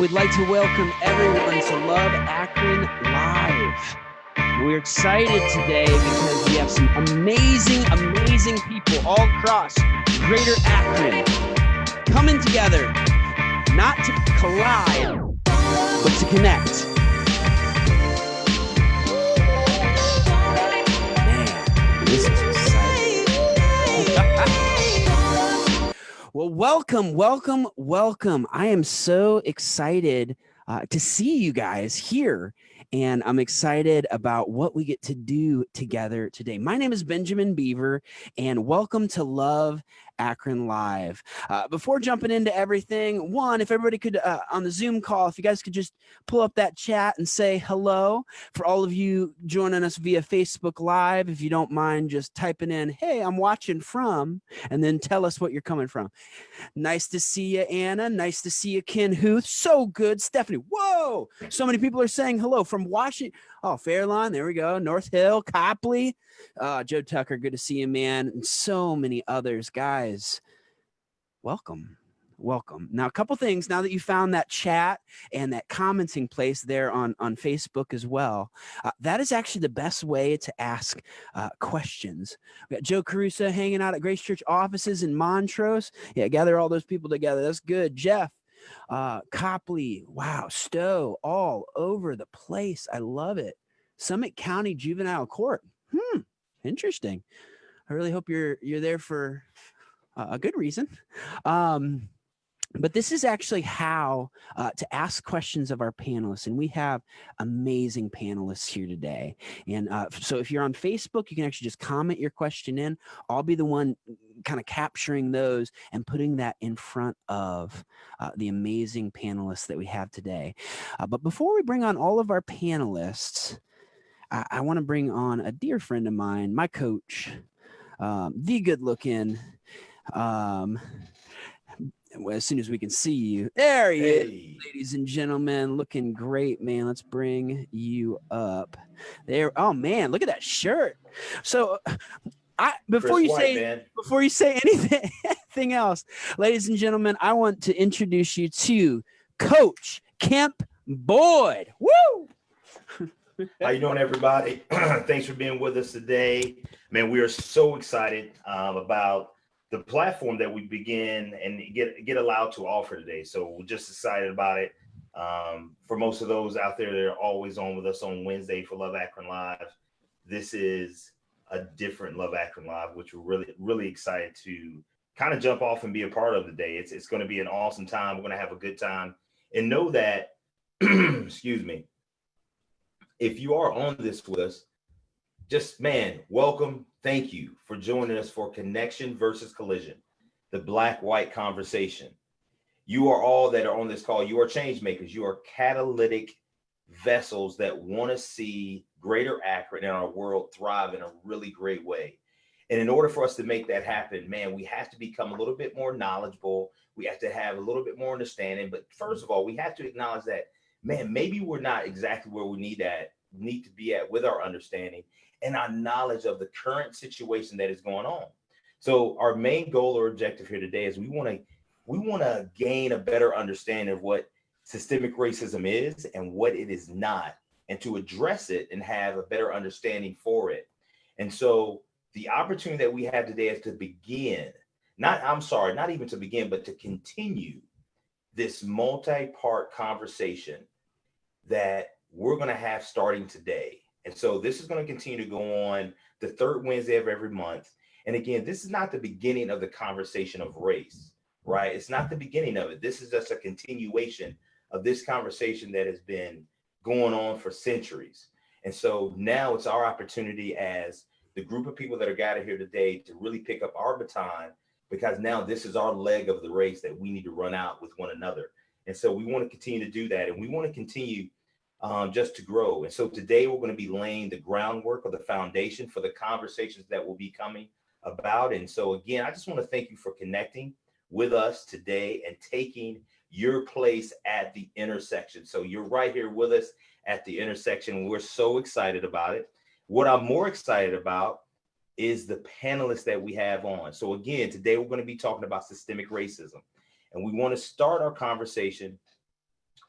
We'd like to welcome everyone to Love Akron Live. We're excited today because we have some amazing people all across Greater Akron coming together, not to collide, but to connect. Man, this is exciting. Well, welcome. I am so excited to see you guys here, and I'm excited about what we get to do together today. My name is Benjamin Beaver, and welcome to Love Akron Live. Before jumping into everything, if everybody could, on the Zoom call, if you guys could just pull up that chat and say hello. For all of you joining us via Facebook Live, if you don't mind just typing in, hey, I'm watching from, and then tell us what you're coming from. Nice to see you, Anna. Nice to see you, Ken Huth. So good. Stephanie, whoa. So many people are saying hello from Washington. Oh, Fairlawn, there we go. North Hill, Copley. Joe Tucker, good to see you, man. And so many others. Guys, welcome. Now, a couple things now that you found that chat and that commenting place there on Facebook as well. That is actually the best way to ask questions. We got Joe Caruso hanging out at Grace Church offices in Montrose. Yeah, gather all those people together. That's good. Jeff, Copley, wow, Stowe, all over the place. I love it. Summit County Juvenile Court. Interesting. I really hope you're there for a good reason. But this is actually how to ask questions of our panelists. And we have amazing panelists here today. And so if you're on Facebook, you can actually just comment your question in. I'll be the one kind of capturing those and putting that in front of the amazing panelists that we have today. But before we bring on all of our panelists, I want to bring on a dear friend of mine, my coach, the good looking, as soon as we can see you. There he is, ladies and gentlemen, looking great, man. Let's bring you up there. Oh man, look at that shirt. So before you say anything else, ladies and gentlemen, I want to introduce you to Coach Kemp Boyd. Woo! How you doing, everybody? Thanks for being with us today. Man, we are so excited about the platform that we begin and get allowed to offer today. So we're just excited about it. For most of those out there that are always on with us on Wednesday for Love Akron Live, this is a different Love Akron Live, which we're really, really excited to kind of jump off and be a part of today. It's going to be an awesome time. We're going to have a good time, and know that, excuse me, if you are on this with us, just, man, welcome. Thank you for joining us for Connection versus Collision, the black-white conversation. You are all that are on this call. You are change makers. You are catalytic vessels that want to see Greater Akron and our world thrive in a really great way. And in order for us to make that happen, man, we have to become a little bit more knowledgeable. We have to have a little bit more understanding. But first of all, we have to acknowledge that, man, maybe we're not exactly where we need to be at with our understanding and our knowledge of the current situation that is going on. So our main goal or objective here today is we want to gain a better understanding of what systemic racism is and what it is not, and to address it and have a better understanding for it. And so the opportunity that we have today is to begin, not even to begin, but to continue this multi-part conversation that we're going to have starting today. And so this is going to continue to go on the third Wednesday of every month. And again, this is not the beginning of the conversation of race, right? It's not the beginning of it. This is just a continuation of this conversation that has been going on for centuries. And so now it's our opportunity as the group of people that are gathered here today to really pick up our baton, because now this is our leg of the race that we need to run out with one another. And so we want to continue to do that. And we want to continue just to grow. And so today we're going to be laying the groundwork or the foundation for the conversations that will be coming about. And so again, I just want to thank you for connecting with us today and taking your place at the intersection. So you're right here with us at the intersection. We're so excited about it. What I'm more excited about is the panelists that we have on. So again, today we're going to be talking about systemic racism. And we want to start our conversation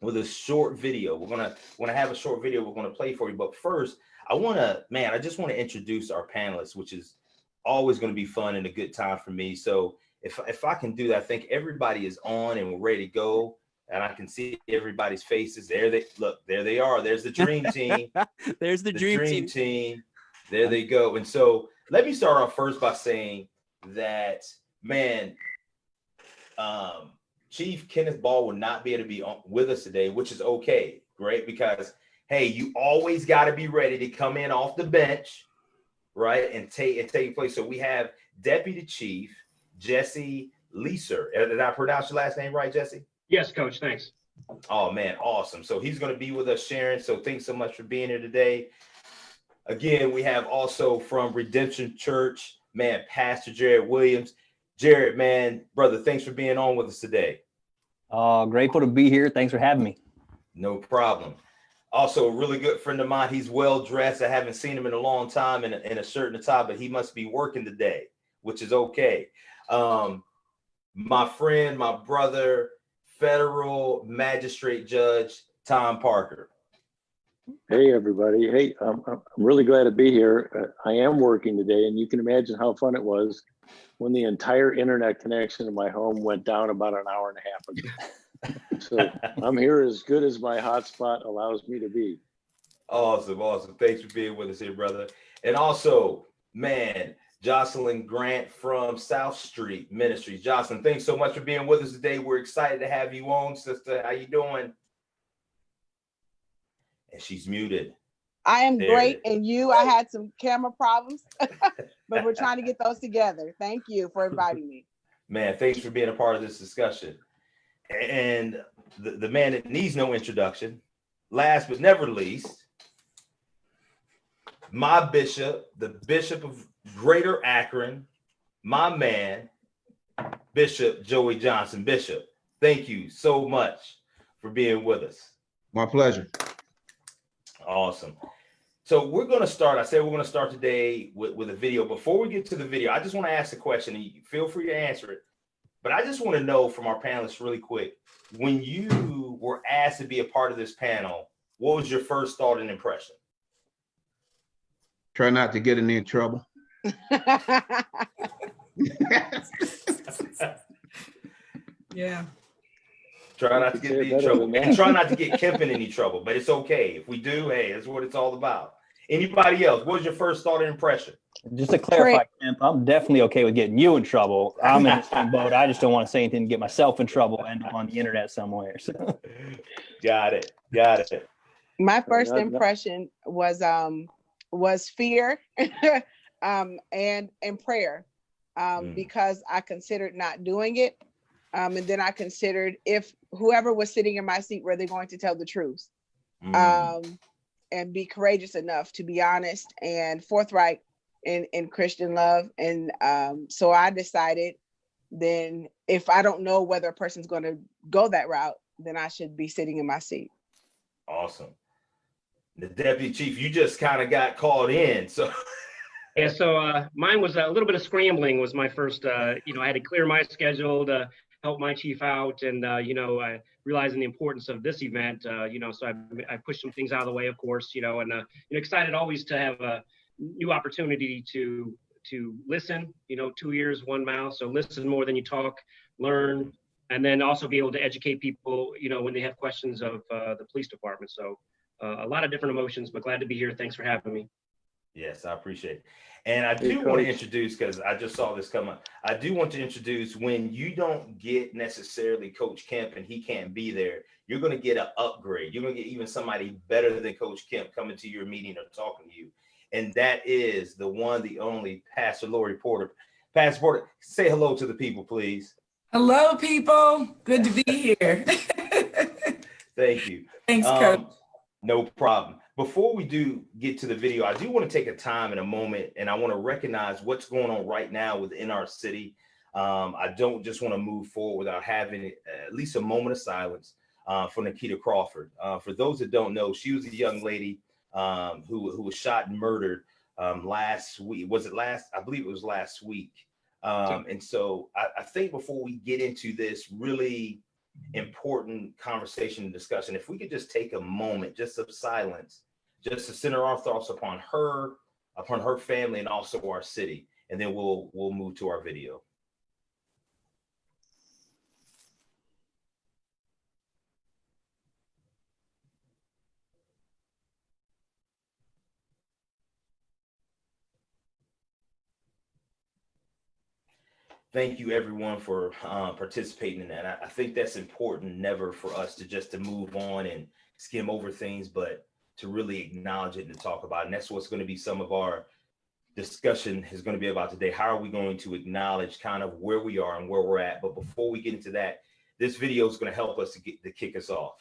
with a short video. We're gonna have a short video we're gonna play for you. But first, I just want to introduce our panelists, which is always going to be fun and a good time for me. So if I can do that, I think everybody is on and we're ready to go. And I can see everybody's faces. There they are. There's the dream team. There's the dream team. There they go. And so let me start off first by saying that, man, Chief Kenneth Ball will not be able to be with us today, which is okay, great, because hey, you always got to be ready to come in off the bench, right, and take place. So we have Deputy Chief Jesse Leeser. Did I pronounce your last name right, Jesse? Yes, Coach. Thanks. Oh man, awesome. So he's going to be with us, Sharon. So thanks so much for being here today. Again, we have also from Redemption Church, man, Pastor Jarrod Williams. Jarrod, man, brother, thanks for being on with us today. Grateful to be here. Thanks for having me. No problem. Also, a really good friend of mine. He's well dressed. I haven't seen him in a long time in a shirt and a tie, but he must be working today, which is okay. My friend, my brother, federal magistrate judge Tom Parker. Hey, everybody. Hey, I'm really glad to be here. I am working today, and you can imagine how fun it was when the entire internet connection in my home went down about an hour and a half ago. So I'm here as good as my hotspot allows me to be. Awesome. Thanks for being with us here, brother. And also, man, Jocelyn Grant from South Street Ministries. Jocelyn, thanks so much for being with us today. We're excited to have you on, sister. How you doing? And she's muted. I am great. And I had some camera problems, but we're trying to get those together. Thank you for inviting me. Man, thanks for being a part of this discussion. And the man that needs no introduction, last but never least, my bishop, the Bishop of Greater Akron, my man, Bishop Joey Johnson. Bishop, thank you so much for being with us. My pleasure. Awesome. So we're going to start. I said we're going to start today with a video. Before we get to the video, I just want to ask a question. And feel free to answer it. But I just want to know from our panelists really quick, when you were asked to be a part of this panel, what was your first thought and impression? Try not to get in any trouble. Yeah. Try not to get in any trouble. And try not to get Kemp in any trouble, but it's okay. If we do, hey, that's what it's all about. Anybody else? What was your first thought and impression? Just to clarify, Kemp, I'm definitely okay with getting you in trouble. I'm in the same boat. I just don't want to say anything to get myself in trouble, end up on the internet somewhere. So. Got it. My first impression was fear and prayer, because I considered not doing it. And then I considered if whoever was sitting in my seat, were they going to tell the truth, and be courageous enough to be honest and forthright in Christian love. And so I decided then if I don't know whether a person's going to go that route, then I should be sitting in my seat. Awesome. The Deputy Chief, you just kind of got called in. So Yeah, so mine was a little bit of scrambling was my first, I had to clear my schedule to help my chief out and, realizing the importance of this event, so I pushed some things out of the way, of course, and excited always to have a new opportunity to listen, 2 ears, one mouth. So listen more than you talk, learn, and then also be able to educate people, when they have questions of the police department. So a lot of different emotions, but glad to be here. Thanks for having me. Yes, I appreciate it. And I do want to introduce, because I just saw this come up, I do want to introduce, when you don't get necessarily Coach Kemp and he can't be there, you're going to get an upgrade. You're going to get even somebody better than Coach Kemp coming to your meeting or talking to you. And that is the one, the only Pastor Lori Porter. Pastor Porter, say hello to the people, please. Hello, people. Good to be here. Thank you. Thanks, Coach. No problem. Before we do get to the video, I do want to take a time in a moment, and I want to recognize what's going on right now within our city. I don't just want to move forward without having at least a moment of silence for Nikita Crawford. For those that don't know, she was a young lady who was shot and murdered last week. Was it last? I believe it was last week. And so I think before we get into this really important conversation and discussion. If we could just take a moment just of silence, just to center our thoughts upon her family, and also our city, and then we'll move to our video. Thank you everyone for participating in that. I think that's important, never for us to move on and skim over things, but to really acknowledge it and to talk about it. And that's what's going to be some of our discussion is going to be about today. How are we going to acknowledge kind of where we are and where we're at? But before we get into that, this video is going to help us to kick us off.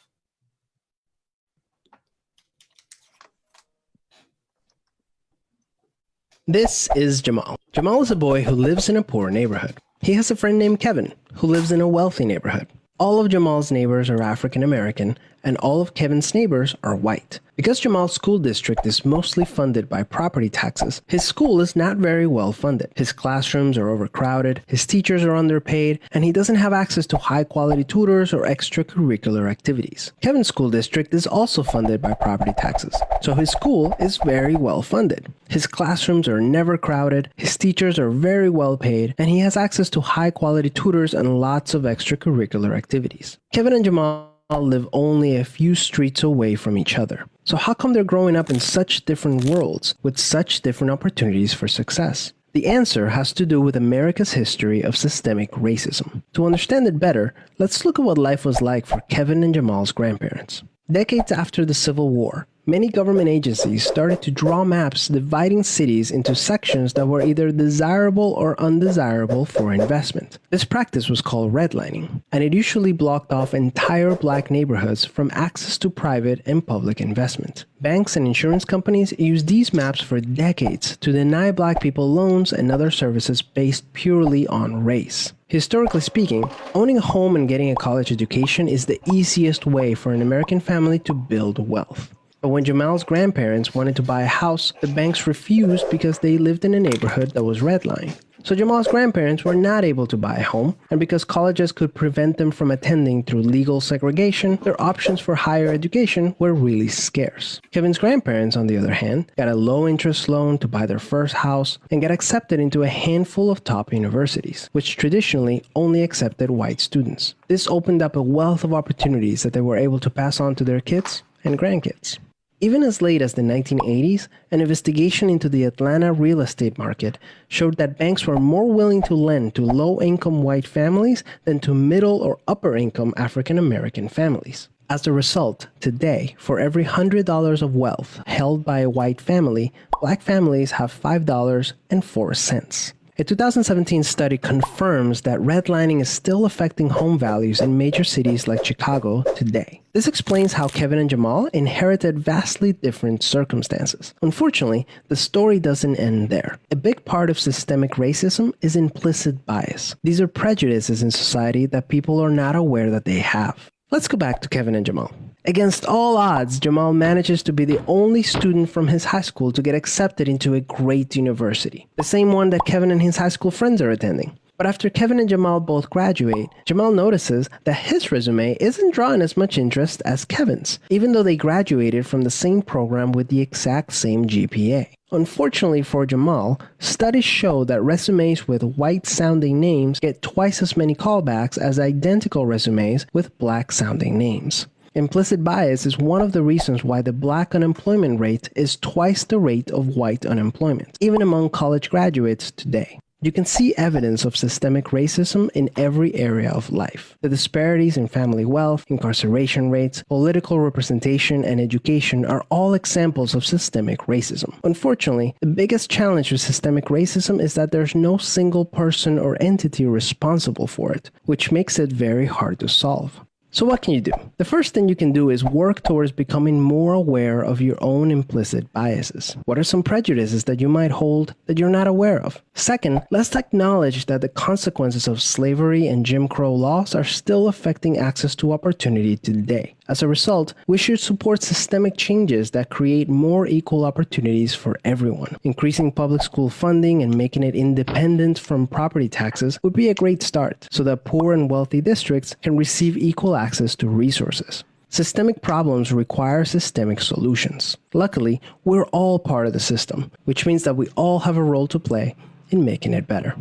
This is Jamal. Jamal is a boy who lives in a poor neighborhood. He has a friend named Kevin who lives in a wealthy neighborhood. All of Jamal's neighbors are African American, and all of Kevin's neighbors are white. Because Jamal's school district is mostly funded by property taxes, his school is not very well funded. His classrooms are overcrowded, his teachers are underpaid, and he doesn't have access to high-quality tutors or extracurricular activities. Kevin's school district is also funded by property taxes, so his school is very well funded. His classrooms are never crowded, his teachers are very well paid, and he has access to high-quality tutors and lots of extracurricular activities. Kevin and Jamal live only a few streets away from each other. So how come they're growing up in such different worlds with such different opportunities for success? The answer has to do with America's history of systemic racism. To understand it better, let's look at what life was like for Kevin and Jamal's grandparents. Decades after the Civil War, many government agencies started to draw maps dividing cities into sections that were either desirable or undesirable for investment. This practice was called redlining, and it usually blocked off entire black neighborhoods from access to private and public investment. Banks and insurance companies used these maps for decades to deny black people loans and other services based purely on race. Historically speaking, owning a home and getting a college education is the easiest way for an American family to build wealth. But when Jamal's grandparents wanted to buy a house, the banks refused because they lived in a neighborhood that was redlined. So Jamal's grandparents were not able to buy a home, and because colleges could prevent them from attending through legal segregation, their options for higher education were really scarce. Kevin's grandparents, on the other hand, got a low-interest loan to buy their first house and got accepted into a handful of top universities, which traditionally only accepted white students. This opened up a wealth of opportunities that they were able to pass on to their kids and grandkids. Even as late as the 1980s, an investigation into the Atlanta real estate market showed that banks were more willing to lend to low-income white families than to middle or upper-income African-American families. As a result, today, for every $100 of wealth held by a white family, black families have $5.04. A 2017 study confirms that redlining is still affecting home values in major cities like Chicago today. This explains how Kevin and Jamal inherited vastly different circumstances. Unfortunately, the story doesn't end there. A big part of systemic racism is implicit bias. These are prejudices in society that people are not aware that they have. Let's go back to Kevin and Jamal. Against all odds, Jamal manages to be the only student from his high school to get accepted into a great university, the same one that Kevin and his high school friends are attending. But after Kevin and Jamal both graduate, Jamal notices that his resume isn't drawing as much interest as Kevin's, even though they graduated from the same program with the exact same GPA. Unfortunately for Jamal, studies show that resumes with white-sounding names get twice as many callbacks as identical resumes with black-sounding names. Implicit bias is one of the reasons why the black unemployment rate is twice the rate of white unemployment, even among college graduates today. You can see evidence of systemic racism in every area of life. The disparities in family wealth, incarceration rates, political representation, and education are all examples of systemic racism. Unfortunately, the biggest challenge with systemic racism is that there's no single person or entity responsible for it, which makes it very hard to solve. So what can you do? The first thing you can do is work towards becoming more aware of your own implicit biases. What are some prejudices that you might hold that you're not aware of? Second, let's acknowledge that the consequences of slavery and Jim Crow laws are still affecting access to opportunity today. As a result, we should support systemic changes that create more equal opportunities for everyone. Increasing public school funding and making it independent from property taxes would be a great start so that poor and wealthy districts can receive equal access to resources. Systemic problems require systemic solutions. Luckily, we're all part of the system, which means that we all have a role to play in making it better.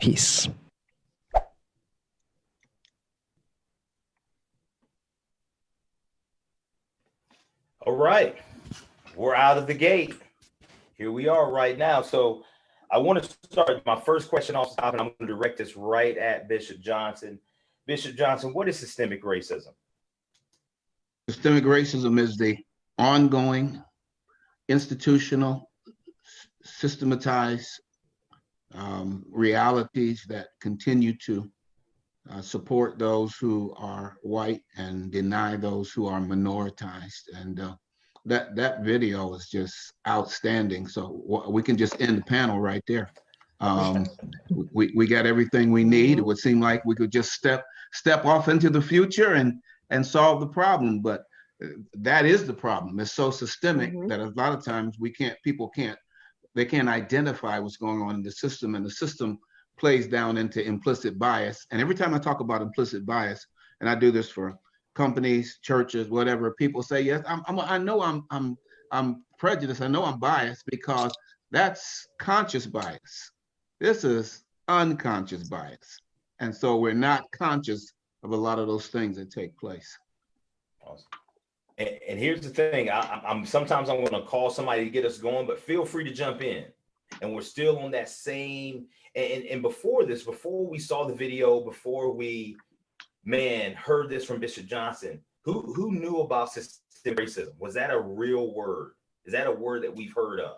Peace. All right, we're out of the gate. Here we are right now. So I want to start my first question off top, and I'm going to direct this right at Bishop Johnson. Bishop Johnson, what is systemic racism? Systemic racism is the ongoing, institutional, systematized realities that continue to support those who are white and deny those who are minoritized. And that video is just outstanding. So we can just end the panel right there. We got everything we need. It would seem like we could just step off into the future and solve the problem, but that is the problem. It's so systemic that a lot of times people can't identify what's going on in the system, and the system plays down into implicit bias. And every time I talk about implicit bias, and I do this for companies, churches, whatever, people say, yes, I know I'm prejudiced. I know I'm biased, because that's conscious bias. This is unconscious bias. And so we're not conscious of a lot of those things that take place. Awesome. And here's the thing, I'm sometimes I'm going to call somebody to get us going, but feel free to jump in. And we're still on that same, and before we saw the video, before we, heard this from Bishop Johnson, who knew about systemic racism? Was that a real word? Is that a word that we've heard of?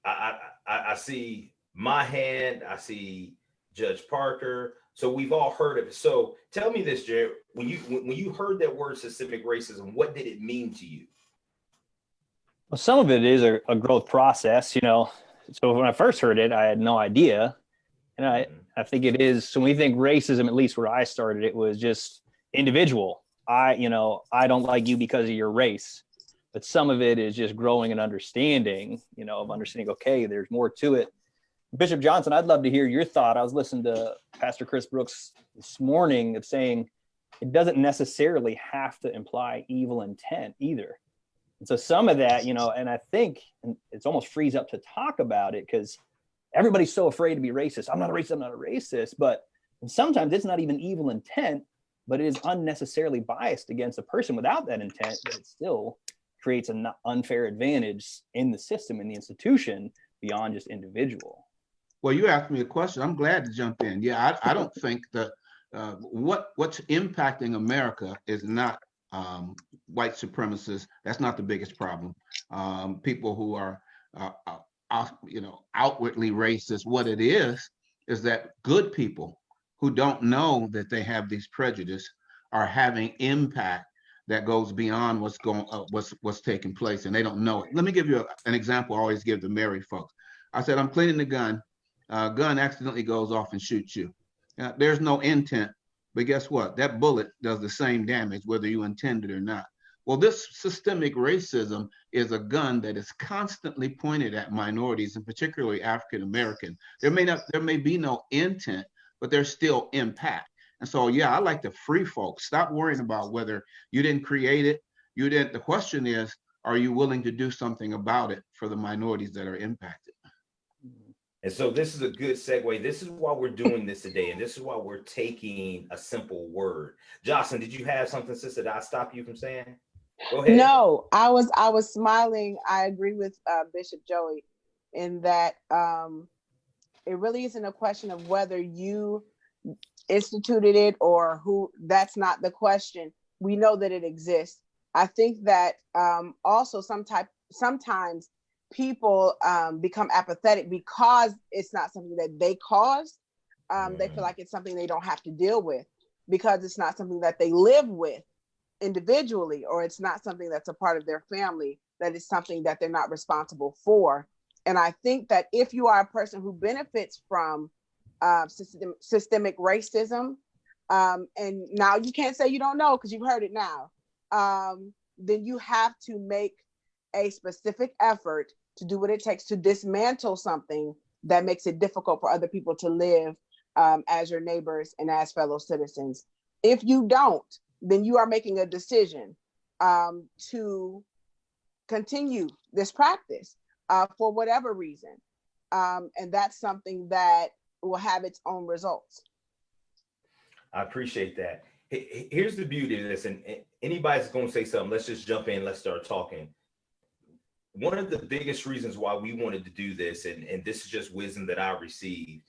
I see my hand, I see Judge Parker. So we've all heard of it. So tell me this, Jarrod, when you heard that word systemic racism, what did it mean to you? Well, some of it is a growth process, you know. So when I first heard it, I had no idea. And I think it is, so when we think racism, at least where I started, it was just individual. I don't like you because of your race. But some of it is just growing and understanding, of understanding, okay, there's more to it. Bishop Johnson, I'd love to hear your thought. I was listening to Pastor Chris Brooks this morning of saying it doesn't necessarily have to imply evil intent either. And so some of that, and I think it's almost frees up to talk about it because everybody's so afraid to be racist. I'm not a racist, but sometimes it's not even evil intent, but it is unnecessarily biased against a person without that intent, but it still creates an unfair advantage in the system, in the institution, beyond just individual. Well, you asked me a question. I'm glad to jump in. Yeah, I don't think that what's impacting America is not white supremacists. That's not the biggest problem. People who are, outwardly racist. What it is that good people who don't know that they have these prejudices are having impact that goes beyond what's taking place, and they don't know it. Let me give you an example I always give to married folks. I said, I'm cleaning the gun. Gun accidentally goes off and shoots you. There's no intent, but guess what? That bullet does the same damage whether you intend it or not. Well, this systemic racism is a gun that is constantly pointed at minorities, and particularly African American. There may be no intent, but there's still impact. And so, yeah, I like to free folks. Stop worrying about whether you didn't create it. You didn't. The question is, are you willing to do something about it for the minorities that are impacted? And so this is a good segue. This is why we're doing this today. And this is why we're taking a simple word. Jocelyn, did you have something, sister, that I stopped you from saying? Go ahead. No, I was smiling. I agree with Bishop Joey in that it really isn't a question of whether you instituted it or who. That's not the question. We know that it exists. I think that also sometimes people become apathetic because it's not something that they caused. They feel like it's something they don't have to deal with because it's not something that they live with individually, or it's not something that's a part of their family, that is something that they're not responsible for. And I think that if you are a person who benefits from systemic racism, and now you can't say you don't know because you've heard it now, then you have to make a specific effort to do what it takes to dismantle something that makes it difficult for other people to live as your neighbors and as fellow citizens. If you don't, then you are making a decision to continue this practice for whatever reason. And that's something that will have its own results. I appreciate that. Here's the beauty of this, and anybody's going to say something, let's just jump in, let's start talking. One of the biggest reasons why we wanted to do this, and this is just wisdom that I received,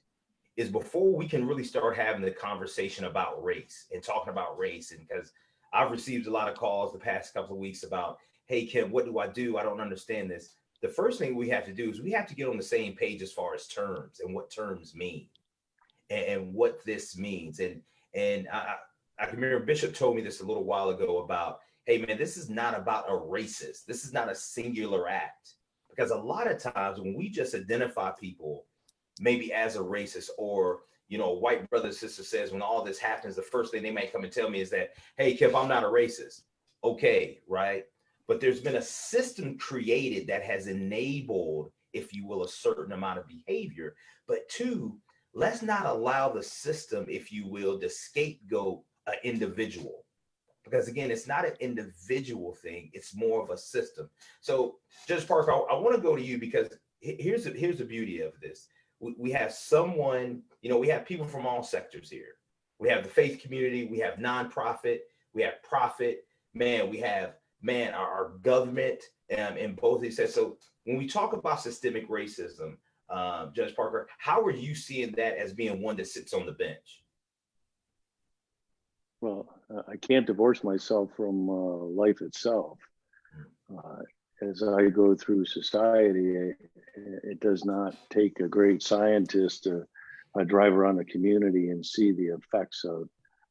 is before we can really start having the conversation about race and talking about race, and because I've received a lot of calls the past couple of weeks about, hey, Kim, what do? I don't understand this. The first thing we have to do is we have to get on the same page as far as terms and what terms mean and what this means. And I can remember Bishop told me this a little while ago about, hey, man, this is not about a racist. This is not a singular act. Because a lot of times when we just identify people maybe as a racist, or, you know, a white brother or sister says when all this happens, the first thing they might come and tell me is that, hey, Kip, I'm not a racist. Okay, right? But there's been a system created that has enabled, if you will, a certain amount of behavior. But two, let's not allow the system, if you will, to scapegoat an individual. Because again, it's not an individual thing, it's more of a system. So Judge Parker, I want to go to you, because here's the beauty of this. We have someone, you know, we have people from all sectors here. We have the faith community, we have nonprofit, we have profit, man, we have, our government, in both of these sets. So when we talk about systemic racism, Judge Parker, how are you seeing that as being one that sits on the bench? Well, I can't divorce myself from life itself. As I go through society, it does not take a great scientist to drive around the community and see the effects of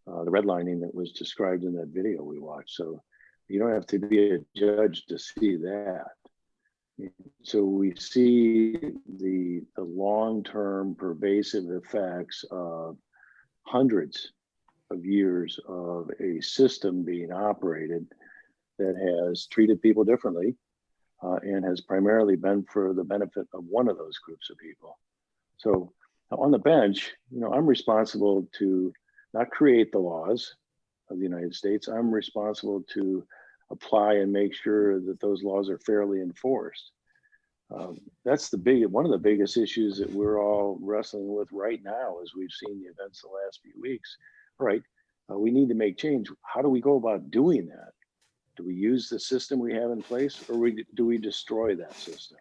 the redlining that was described in that video we watched. So you don't have to be a judge to see that. So we see the long-term pervasive effects of hundreds of years of a system being operated that has treated people differently and has primarily been for the benefit of one of those groups of people. So on the bench, you know, I'm responsible to not create the laws of the United States. I'm responsible to apply and make sure that those laws are fairly enforced. That's one of the biggest issues that we're all wrestling with right now, as we've seen the events the last few weeks. Right, we need to make change. How do we go about doing that? Do we use the system we have in place, or do we destroy that system?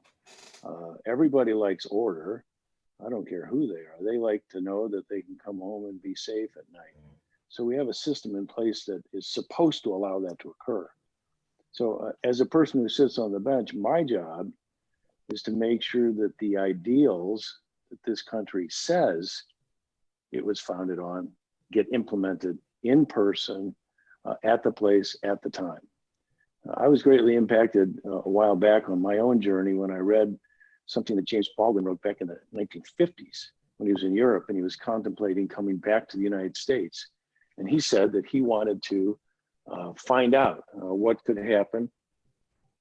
Everybody likes order. I don't care who they are. They like to know that they can come home and be safe at night. So we have a system in place that is supposed to allow that to occur. So as a person who sits on the bench, my job is to make sure that the ideals that this country says it was founded on get implemented in person, at the place, at the time. I was greatly impacted a while back on my own journey when I read something that James Baldwin wrote back in the 1950s when he was in Europe and he was contemplating coming back to the United States. And he said that he wanted to find out what could happen.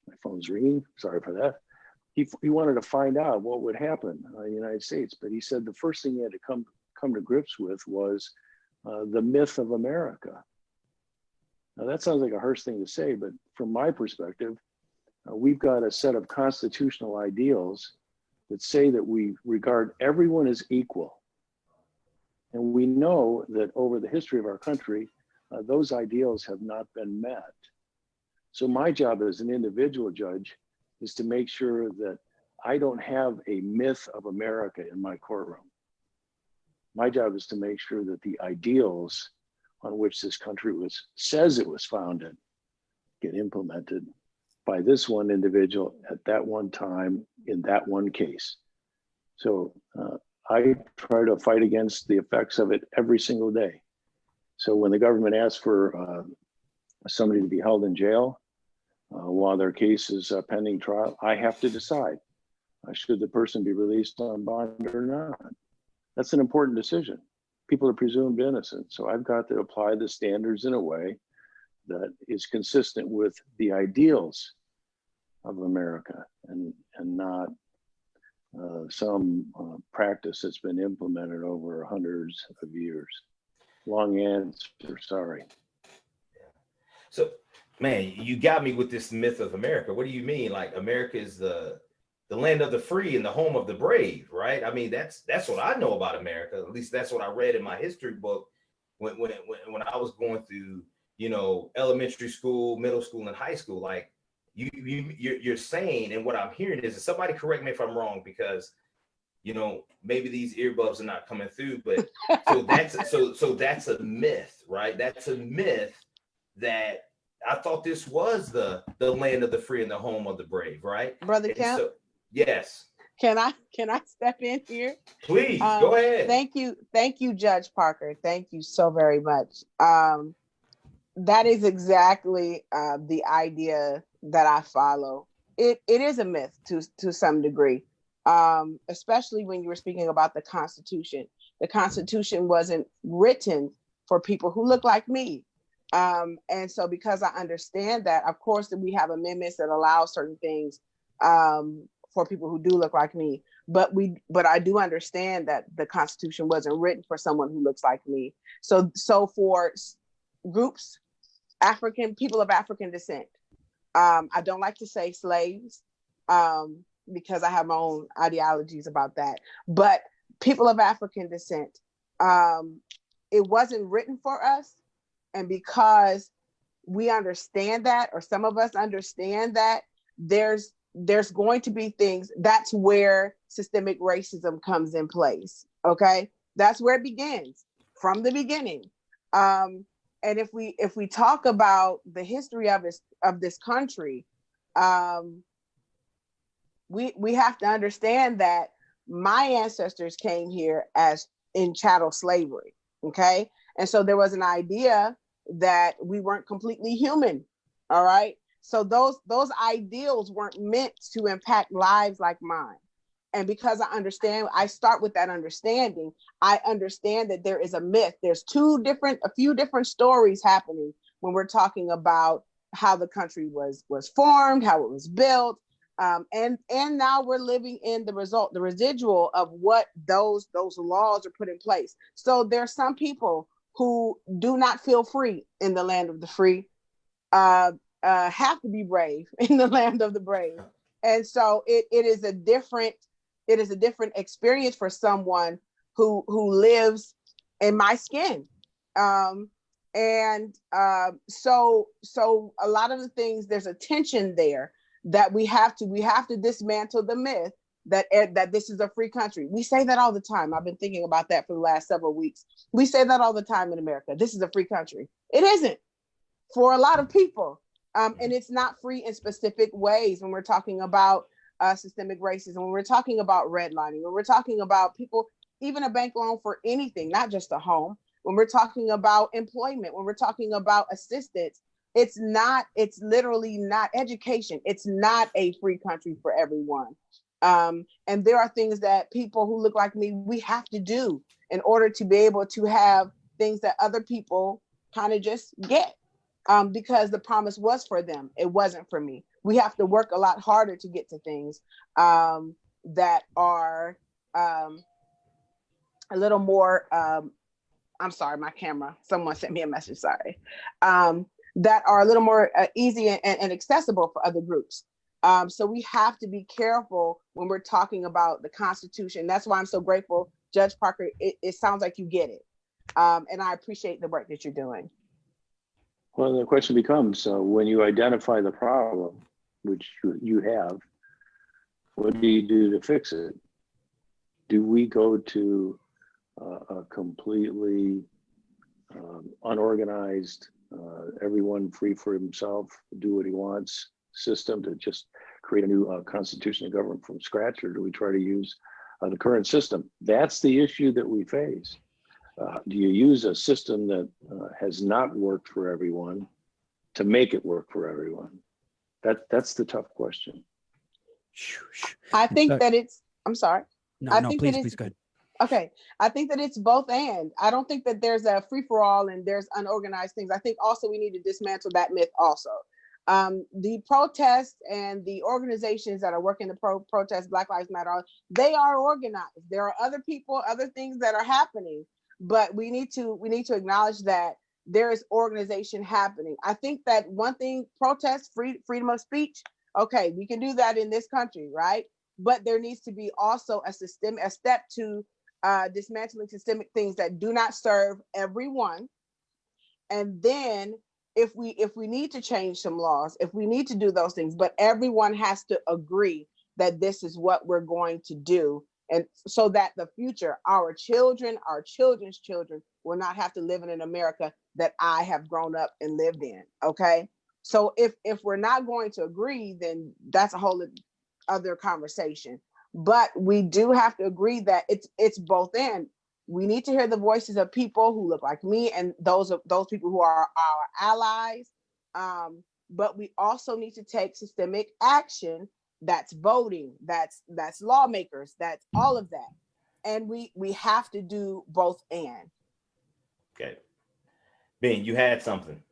My phone's ringing, sorry for that. He wanted to find out what would happen in the United States. But he said the first thing he had to come to grips with was the myth of America. Now that sounds like a harsh thing to say, but from my perspective, we've got a set of constitutional ideals that say that we regard everyone as equal. And we know that over the history of our country, those ideals have not been met. So my job as an individual judge is to make sure that I don't have a myth of America in my courtroom. My job is to make sure that the ideals on which this country says it was founded get implemented by this one individual at that one time in that one case. So I try to fight against the effects of it every single day. So when the government asks for somebody to be held in jail while their case is pending trial, I have to decide, should the person be released on bond or not? That's an important decision people are presumed innocent. So I've got to apply the standards in a way that is consistent with the ideals of America and not some practice that's been implemented over hundreds of years. Long answer, sorry. So, man, you got me with this myth of America. What do you mean? Like America is the land of the free and the home of the brave, right? I mean, that's what I know about America. At least that's what I read in my history book when I was going through, elementary school, middle school, and high school. Like you're saying, and what I'm hearing is, somebody correct me if I'm wrong, because maybe these earbuds are not coming through, but so that's a myth, right? That's a myth that I thought this was the land of the free and the home of the brave, right? Brother Kemp, So, yes. can I step in here? Please go ahead. Thank you, Judge Parker. Thank you so very much. That is exactly the idea that I follow. It is a myth to some degree, especially when you were speaking about the Constitution. The Constitution wasn't written for people who look like me. And so because I understand that, of course, that we have amendments that allow certain things for people who do look like me. But I do understand that the Constitution wasn't written for someone who looks like me. So for groups, people of African descent, I don't like to say slaves because I have my own ideologies about that. But people of African descent, it wasn't written for us. And because we understand that, or some of us understand that, there's going to be things, that's where systemic racism comes in place. Okay, that's where it begins, from the beginning. And if we talk about the history of this country, we have to understand that my ancestors came here as in chattel slavery. Okay, and so there was an idea that we weren't completely human. All right. So those ideals weren't meant to impact lives like mine. And because I start with that understanding, I understand that there is a myth. There's a few different stories happening when we're talking about how the country was formed, how it was built. And now we're living in the residual of what those laws are put in place. So there's some people who do not feel free in the land of the free, have to be brave in the land of the brave. And so it is a different experience for someone who lives in my skin. So a lot of the things, there's a tension there that we have to dismantle the myth that this is a free country. We say that all the time. I've been thinking about that for the last several weeks. We say that all the time in America. This is a free country. It isn't for a lot of people. And it's not free in specific ways when we're talking about systemic racism, when we're talking about redlining, when we're talking about people, even a bank loan for anything, not just a home, when we're talking about employment, when we're talking about assistance, it's literally not education. It's not a free country for everyone. And there are things that people who look like me, we have to do in order to be able to have things that other people kind of just get. Because the promise was for them. It wasn't for me. We have to work a lot harder to get to things that are a little more, I'm sorry, my camera, someone sent me a message, sorry, that are a little more easy and accessible for other groups. So we have to be careful when we're talking about the Constitution. That's why I'm so grateful, Judge Parker, it sounds like you get it. And I appreciate the work that you're doing. Well, the question becomes, when you identify the problem, which you have, what do you do to fix it? Do we go to a completely unorganized, everyone free for himself, do what he wants system to just create a new constitution of government from scratch, or do we try to use the current system? That's the issue that we face. Do you use a system that has not worked for everyone to make it work for everyone? That's the tough question. I think that it's, I'm sorry. No, please go ahead. Okay, I think that it's both and. I don't think that there's a free for all and there's unorganized things. I think also we need to dismantle that myth also. The protests and the organizations that are working to protest Black Lives Matter, they are organized. There are other people, other things that are happening, but we need to acknowledge that there is organization happening. I think that one thing, protest, freedom of speech, okay, we can do that in this country, right? But there needs to be also a step to dismantling systemic things that do not serve everyone. And then if we need to change some laws, if we need to do those things, but everyone has to agree that this is what we're going to do. And so that the future, our children, our children's children will not have to live in an America that I have grown up and lived in. Okay. So if we're not going to agree, then that's a whole other conversation. But we do have to agree that it's both and. We need to hear the voices of people who look like me and those people who are our allies. But we also need to take systemic action. That's voting, that's lawmakers, that's all of that. And we have to do both and. Okay. Ben, you had something.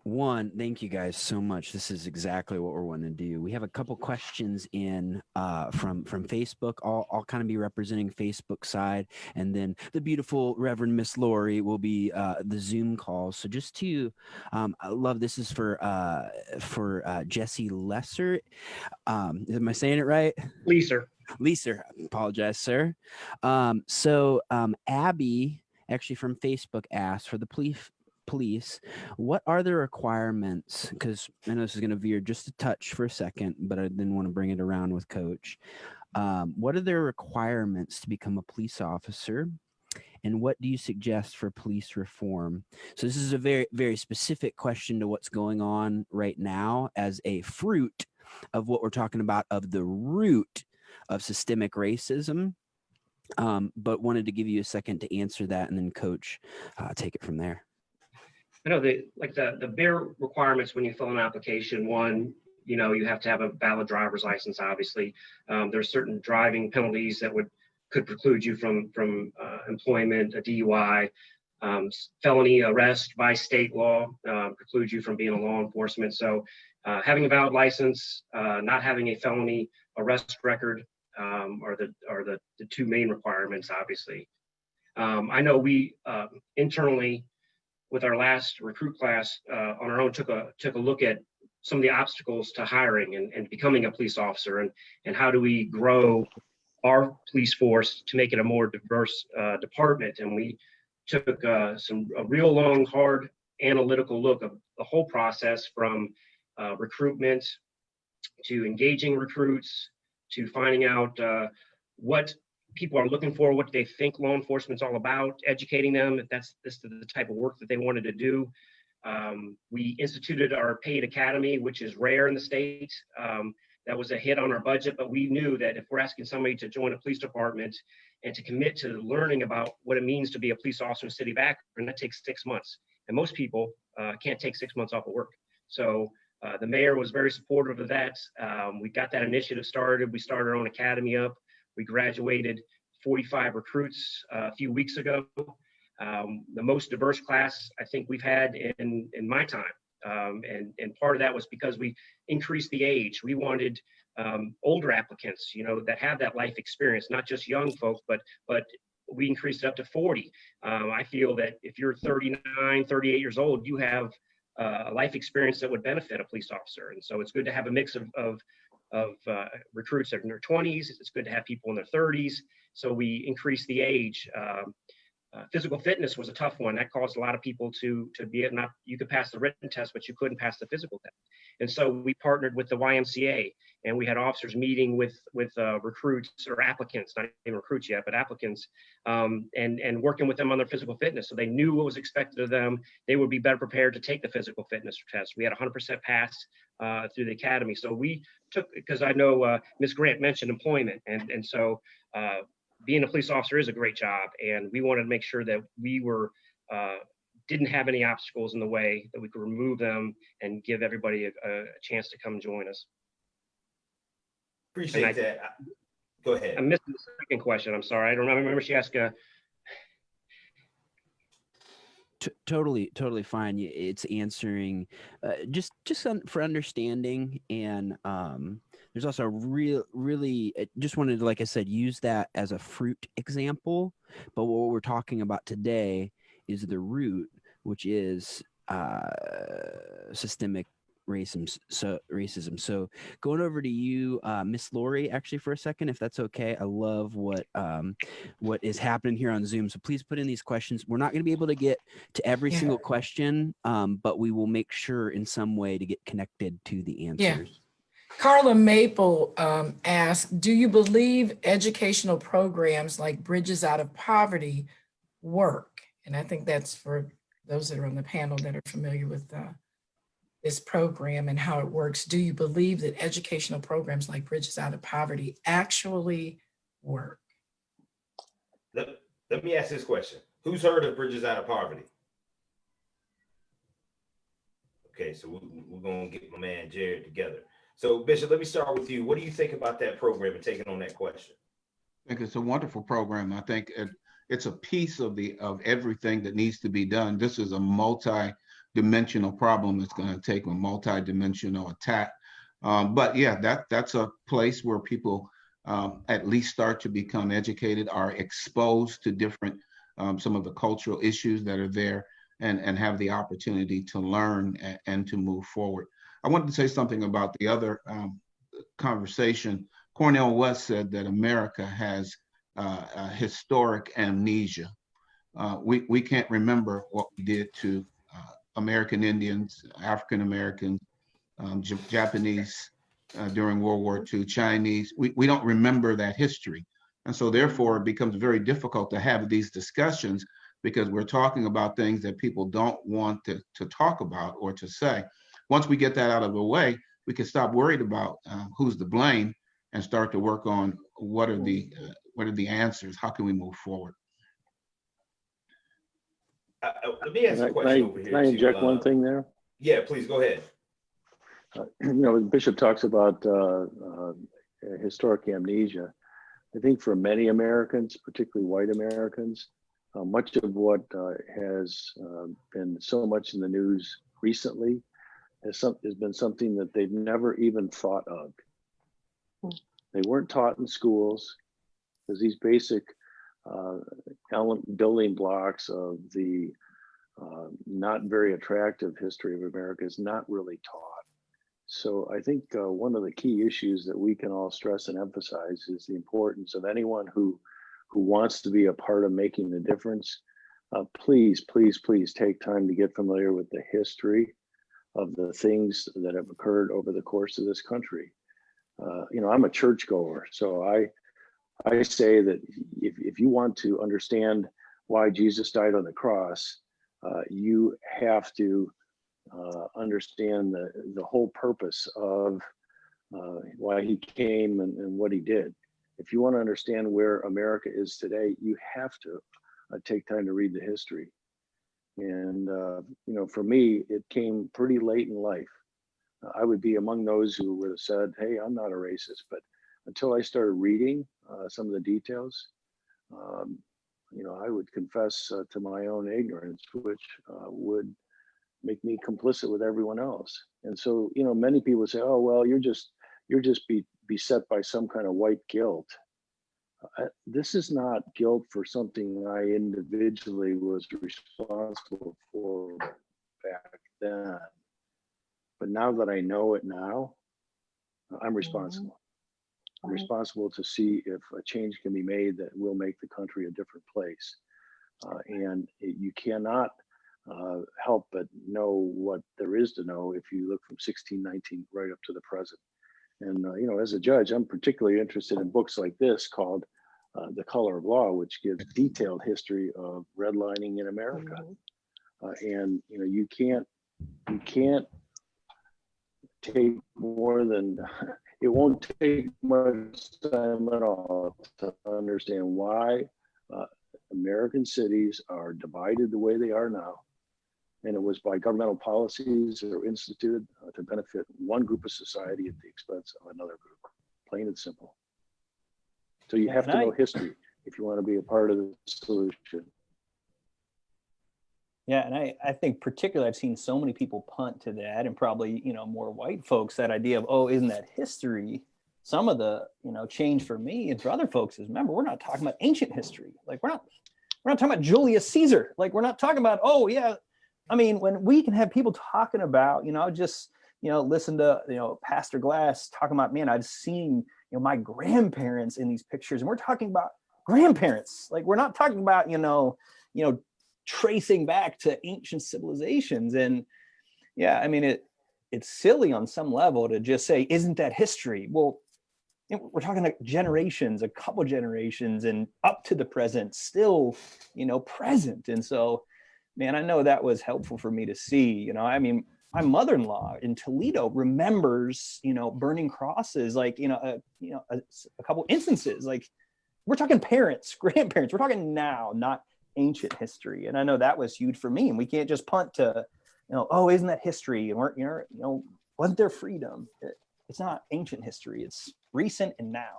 One, thank you guys so much. This is exactly what we're wanting to do. We have a couple questions in from Facebook. I'll kind of be representing Facebook side, and then the beautiful Reverend Miss Lori will be the Zoom call. So just to, I love this is for Jesse Lesser. Am I saying it right? Leeser. Leeser, I apologize, sir. Abby, actually from Facebook, asked for the police, what are the requirements? Because I know this is going to veer just a touch for a second, but I didn't want to bring it around with Coach. What are their requirements to become a police officer? And what do you suggest for police reform? So this is a very, very specific question to what's going on right now as a fruit of what we're talking about, of the root of systemic racism. But wanted to give you a second to answer that, and then Coach, take it from there. I know the bare requirements when you fill an application. One, you have to have a valid driver's license. Obviously, there's certain driving penalties that could preclude you from employment. A DUI, felony arrest by state law precludes you from being a law enforcement. So, having a valid license, not having a felony arrest record are the two main requirements. Obviously, I know we internally, with our last recruit class on our own, took a look at some of the obstacles to hiring and becoming a police officer, and how do we grow our police force to make it a more diverse department. And we took a real long, hard analytical look of the whole process, from recruitment to engaging recruits to finding out what people are looking for, what they think law enforcement's all about, educating them if this is the type of work that they wanted to do. We instituted our paid academy, which is rare in the state. That was a hit on our budget, but we knew that if we're asking somebody to join a police department and to commit to learning about what it means to be a police officer in the city of Akron, that takes 6 months. And most people can't take 6 months off of work. So the mayor was very supportive of that. We got that initiative started. We started our own academy up. We graduated 45 recruits a few weeks ago. The most diverse class I think we've had in my time. And part of that was because we increased the age. We wanted older applicants, that have that life experience, not just young folks, but we increased it up to 40. I feel that if you're 39, 38 years old, you have a life experience that would benefit a police officer. And so it's good to have a mix of recruits that are in their 20s. It's good to have people in their 30s. So we increased the age. Physical fitness was a tough one. That caused a lot of people to be not. You could pass the written test, but you couldn't pass the physical test. And so we partnered with the YMCA, and we had officers meeting with recruits or applicants, not even recruits yet, but applicants, and working with them on their physical fitness, so they knew what was expected of them. They would be better prepared to take the physical fitness test. We had 100% pass through the academy. So we took, because I know Ms. Grant mentioned employment, and so. Being a police officer is a great job, and we wanted to make sure that we didn't have any obstacles in the way, that we could remove them and give everybody a chance to come join us. Appreciate that. Go ahead. I missed the second question. I'm sorry. I don't remember. She asked. Totally fine. It's answering just for understanding, and there's also really just wanted to, like I said, use that as a fruit example. But what we're talking about today is the root, which is systemic racism. So going over to you, Miss Lori, actually for a second, if that's okay. I love what is happening here on Zoom. So please put in these questions. We're not going to be able to get to every single question, but we will make sure in some way to get connected to the answers. Carla Maple asked, do you believe educational programs like Bridges Out of Poverty work? And I think that's for those that are on the panel that are familiar with this program and how it works. Do you believe that educational programs like Bridges Out of Poverty actually work? Let me ask this question. Who's heard of Bridges Out of Poverty? Okay, so we're going to get my man Jarrod together. So Bishop, let me start with you. What do you think about that program and taking on that question? I think it's a wonderful program. I think it's a piece of everything that needs to be done. This is a multi-dimensional problem. It's going to take a multi-dimensional attack. But yeah, that's a place where people at least start to become educated, are exposed to different, some of the cultural issues that are there, and have the opportunity to learn and to move forward. I wanted to say something about the other conversation. Cornel West said that America has historic amnesia. We can't remember what we did to American Indians, African Americans, Japanese during World War II, Chinese. We don't remember that history. And so therefore it becomes very difficult to have these discussions, because we're talking about things that people don't want to talk about or to say. Once we get that out of the way, we can stop worried about who's to blame and start to work on what are the answers? How can we move forward? Let me ask a question over here. Can I inject one thing there? Yeah, please go ahead. Bishop talks about historic amnesia. I think for many Americans, particularly white Americans, much of what has been so much in the news recently has been something that they've never even thought of. They weren't taught in schools, because these basic building blocks of the not very attractive history of America is not really taught. So I think one of the key issues that we can all stress and emphasize is the importance of anyone who wants to be a part of making the difference. Please take time to get familiar with the history of the things that have occurred over the course of this country. I'm a churchgoer, so I say that if you want to understand why Jesus died on the cross, you have to understand the whole purpose of why he came and what he did. If you want to understand where America is today, you have to take time to read the history. And for me, it came pretty late in life. I would be among those who would have said, hey, I'm not a racist, but until I started reading some of the details, I would confess to my own ignorance, which would make me complicit with everyone else. And so, many people say, oh, well, you're just beset by some kind of white guilt. This is not guilt for something I individually was responsible for back then. But now that I know it now, I'm responsible. I'm responsible to see if a change can be made that will make the country a different place. You cannot help but know what there is to know if you look from 1619 right up to the present. And as a judge, I'm particularly interested in books like this called The Color of Law, which gives detailed history of redlining in America. And you can't take more than, it won't take much time at all to understand why American cities are divided the way they are now. And it was by governmental policies that were instituted to benefit one group of society at the expense of another group, plain and simple. So you have to know history if you want to be a part of the solution. Yeah, and I think particularly I've seen so many people punt to that, and probably, you know, more white folks, that idea of, oh, isn't that history? Some of the, you know, change for me and for other folks is, remember, we're not talking about ancient history. Like we're not talking about Julius Caesar. Like we're not talking about, oh yeah, I mean, when we can have people talking about, you know, just, you know, listen to, you know, Pastor Glass talking about, man, I've seen, you know, my grandparents in these pictures, and we're talking about grandparents. Like we're not talking about, you know, tracing back to ancient civilizations. And yeah, I mean, it's silly on some level to just say, isn't that history? Well, you know, we're talking like generations, a couple generations, and up to the present, still, you know, present. And so, man, I know that was helpful for me to see. You know, I mean, my mother-in-law in Toledo remembers, you know, burning crosses, like, you know, a couple instances. Like we're talking parents, grandparents, we're talking now, not ancient history. And I know that was huge for me. And we can't just punt to, you know, oh, isn't that history? And we're, you know, wasn't there freedom? It's not ancient history. It's recent and now.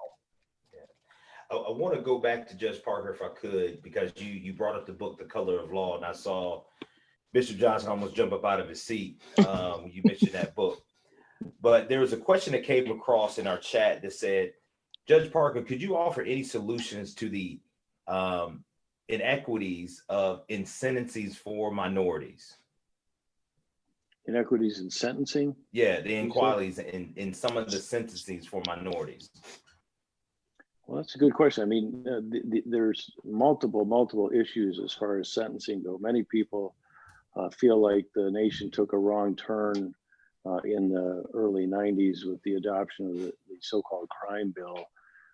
Yeah. I want to go back to Judge Parker, if I could, because you brought up the book, The Color of Law, and I saw Bishop Johnson almost jump up out of his seat when you mentioned that book. But there was a question that came across in our chat that said, Judge Parker, could you offer any solutions to the inequities in sentences for minorities? Inequities in sentencing? Yeah, the inequalities in some of the sentences for minorities. Well, that's a good question. I mean, there's multiple issues as far as sentencing go. Many people feel like the nation took a wrong turn in the early 90s with the adoption of the so-called crime bill,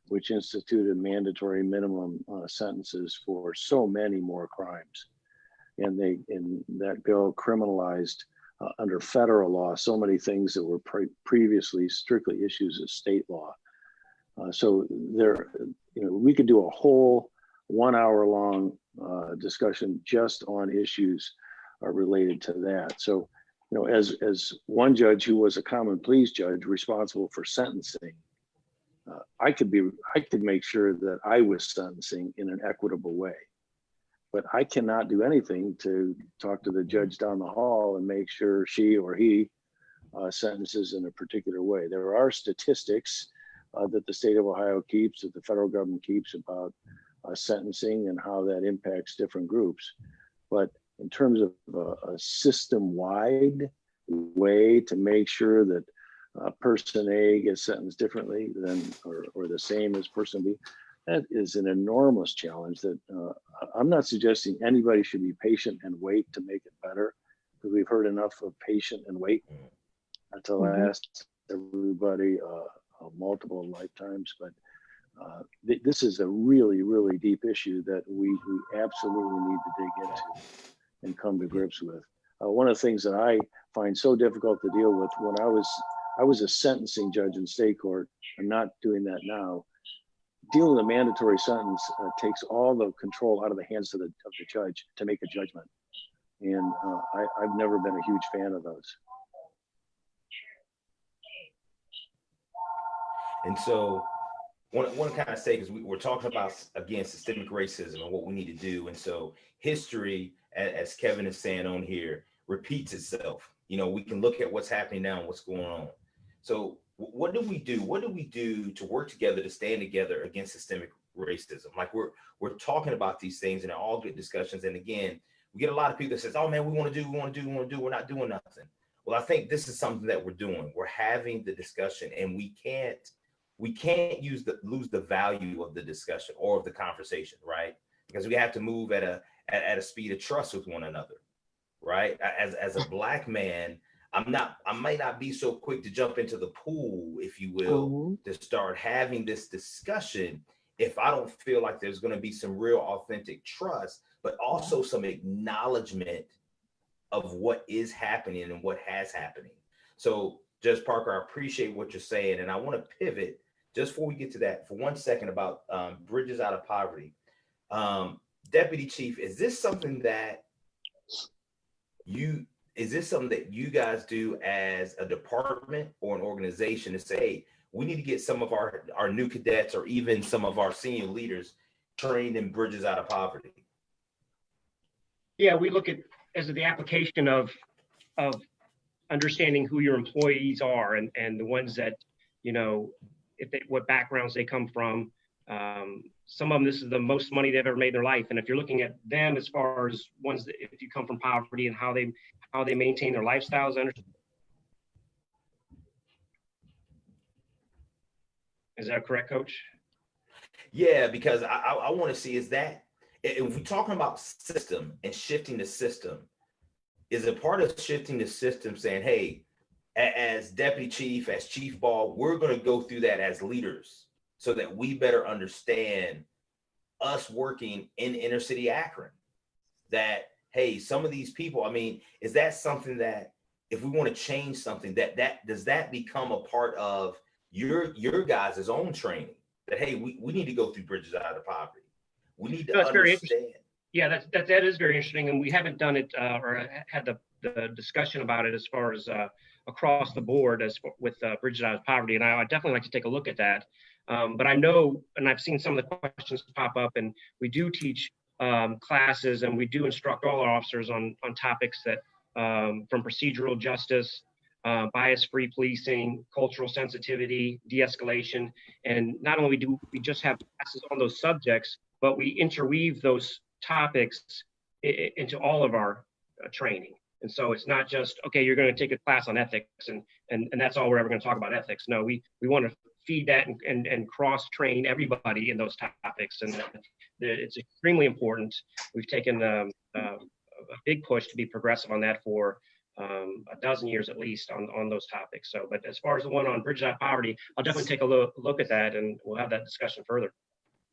which instituted mandatory minimum sentences for so many more crimes. And that bill criminalized under federal law so many things that were previously strictly issues of state law. So there, you know, we could do a whole 1 hour long discussion just on issues related to that. So, you know, as one judge who was a common pleas judge responsible for sentencing, I could make sure that I was sentencing in an equitable way, but I cannot do anything to talk to the judge down the hall and make sure she or he sentences in a particular way. There are statistics that the state of Ohio keeps, that the federal government keeps about sentencing and how that impacts different groups. But in terms of a system-wide way to make sure that person A gets sentenced differently than or the same as person B, that is an enormous challenge that I'm not suggesting anybody should be patient and wait to make it better, because we've heard enough of patient and wait to last everybody multiple lifetimes. But this is a really, really deep issue that we absolutely need to dig into and come to grips with. One of the things that I find so difficult to deal with, when I was a sentencing judge in state court, I'm not doing that now. Dealing with a mandatory sentence takes all the control out of the hands of the judge to make a judgment. And I've never been a huge fan of those. And so want to kind of say, because we're talking about, again, systemic racism and what we need to do. And so history, as Kevin is saying on here, repeats itself. You know, we can look at what's happening now and what's going on. So what do we do? What do we do to work together, to stand together against systemic racism? Like we're talking about these things and they're all good discussions. And again, we get a lot of people that says, oh man, we want to do, we're not doing nothing. Well, I think this is something that we're doing. We're having the discussion, and we can't lose the value of the discussion or of the conversation, right? Because we have to move at a speed of trust with one another, right? As a Black man, I might not be so quick to jump into the pool, if you will, to start having this discussion if I don't feel like there's going to be some real authentic trust, but also some acknowledgement of what is happening and what has happening. So Judge Parker, I appreciate what you're saying. And I want to pivot just before we get to that for 1 second about bridges out of poverty. Deputy Chief, is this something that you guys do as a department or an organization to say, hey, we need to get some of our new cadets or even some of our senior leaders trained in bridges out of poverty. Yeah, we look at as the application of understanding who your employees are and the ones that, you know, what backgrounds they come from. Some of them, this is the most money they've ever made in their life. And if you're looking at them as far as ones that, if you come from poverty and how they maintain their lifestyles, is that correct, Coach? Yeah, because I want to see is that if we're talking about system and shifting the system, is it part of shifting the system saying, hey, as deputy chief, as chief ball, we're going to go through that as leaders so that we better understand us working in inner city Akron, that, hey, some of these people, I mean, is that something that if we want to change something that does that become a part of your guys' own training that, hey, we need to go through bridges out of poverty. We need to understand. Yeah, that is very interesting, and we haven't done it or had the discussion about it as far as across the board with bridges out of poverty. And I would definitely like to take a look at that. But I know, and I've seen some of the questions pop up, and we do teach classes, and we do instruct all our officers on topics that from procedural justice, bias-free policing, cultural sensitivity, de-escalation. And not only do we just have classes on those subjects, but we interweave those topics into all of our training. And so it's not just, okay, you're going to take a class on ethics and that's all we're ever going to talk about ethics. No, we want to feed that and cross-train everybody in those topics. And it's extremely important. We've taken a big push to be progressive on that for a dozen years at least on those topics. So, but as far as the one on bridges out of poverty, I'll definitely take a look at that, and we'll have that discussion further.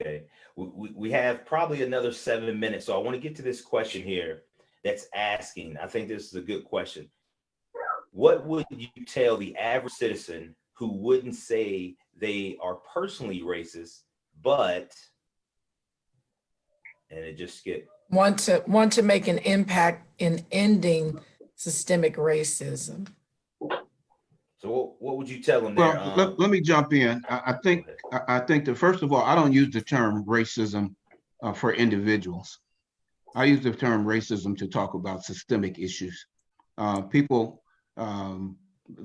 Okay, we have probably another 7 minutes, so I want to get to this question here that's asking. I think this is a good question. What would you tell the average citizen who wouldn't say they are personally racist, but, and it just skipped. Want to make an impact in ending systemic racism? So what would you tell them there? Well, let me jump in. I think that first of all, I don't use the term racism for individuals. I use the term racism to talk about systemic issues. People,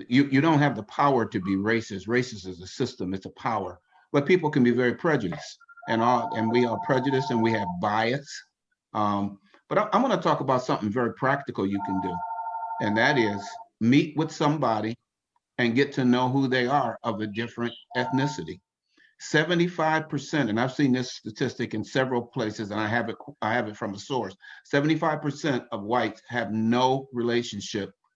you don't have the power to be racist. Racist is a system, it's a power. But people can be very prejudiced, and we are prejudiced and we have bias. But I'm going to talk about something very practical you can do, and that is meet with somebody and get to know who they are of a different ethnicity. 75%, and I've seen this statistic in several places, and I have it from a source. 75% of whites have no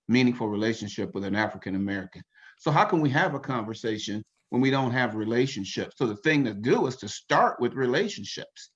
meaningful relationship with an African American. So how can we have a conversation when we don't have relationships? So the thing to do is to start with relationships.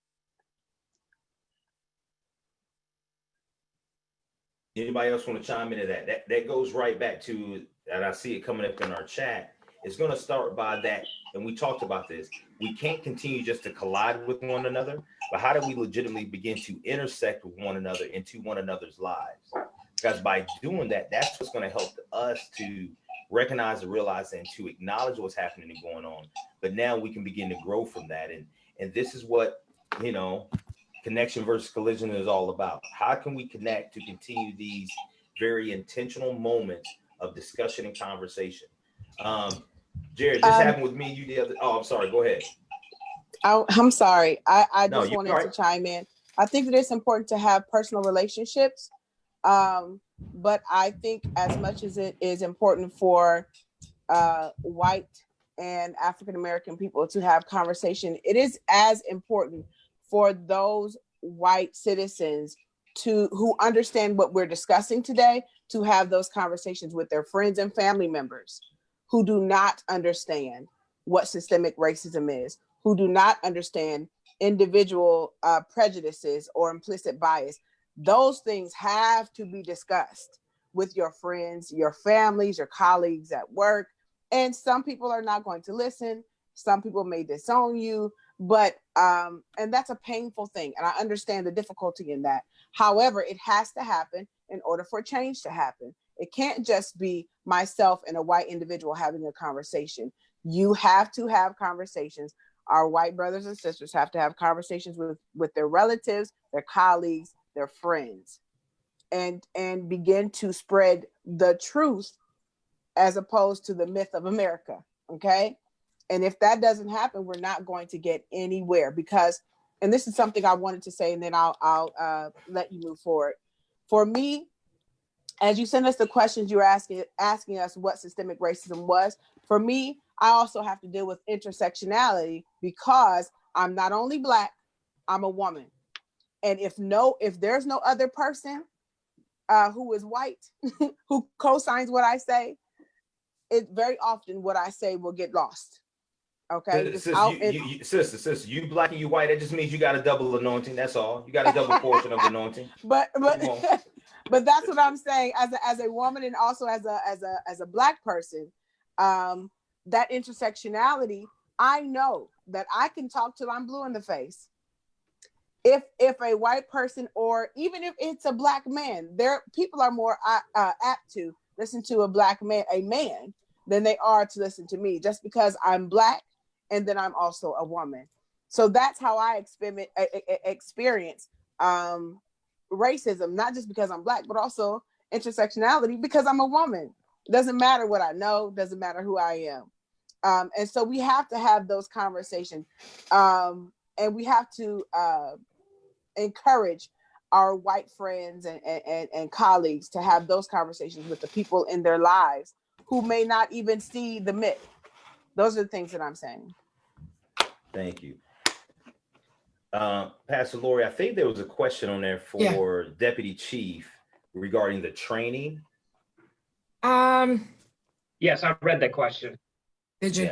Anybody else want to chime into that? That goes right back to, and I see it coming up in our chat. It's going to start by that, and we talked about this. We can't continue just to collide with one another, but how do we legitimately begin to intersect with one another into one another's lives? Because by doing that, that's what's going to help us to recognize and realize and to acknowledge what's happening and going on. But now we can begin to grow from that, and this is what, connection versus collision is all about. How can we connect to continue these very intentional moments of discussion and conversation? Jarrod, this happened with me and you the other. Oh, I'm sorry. Go ahead. I'm sorry. I No, just wanted right. to chime in. I think that it's important to have personal relationships, but I think as much as it is important for white and African American people to have conversation, it is as important for those white citizens who understand what we're discussing today to have those conversations with their friends and family members who do not understand what systemic racism is, who do not understand individual prejudices or implicit bias. Those things have to be discussed with your friends, your families, your colleagues at work. And some people are not going to listen. Some people may disown you, but, and that's a painful thing. And I understand the difficulty in that. However, it has to happen in order for change to happen. It can't just be myself and a white individual having a conversation. You have to have conversations. Our white brothers and sisters have to have conversations with their relatives, their colleagues, their friends, and begin to spread the truth as opposed to the myth of America. Okay. And if that doesn't happen, we're not going to get anywhere, because, and this is something I wanted to say, and then I'll let you move forward. For me, as you send us the questions, you're asking us what systemic racism was. For me, I also have to deal with intersectionality, because I'm not only Black, I'm a woman. And if there's no other person who is white who co-signs what I say, it very often what I say will get lost. Okay. Sister, you Black and you white, that just means you got a double anointing. That's all. You got a double portion of anointing. But but that's what I'm saying, as a woman, and also as a Black person, that intersectionality, I know that I can talk till I'm blue in the face. If a white person, or even if it's a Black man, people are more apt to listen to a man, than they are to listen to me, just because I'm Black and then I'm also a woman. So that's how I experience racism, not just because I'm Black, but also intersectionality because I'm a woman. Doesn't matter what I know, doesn't matter who I am. And so we have to have those conversations, and we have to encourage our white friends and colleagues to have those conversations with the people in their lives who may not even see the myth. Those are the things that I'm saying. Thank you. Pastor Lori, I think there was a question on there for Deputy Chief regarding the training. Yes, I read that question. Did you?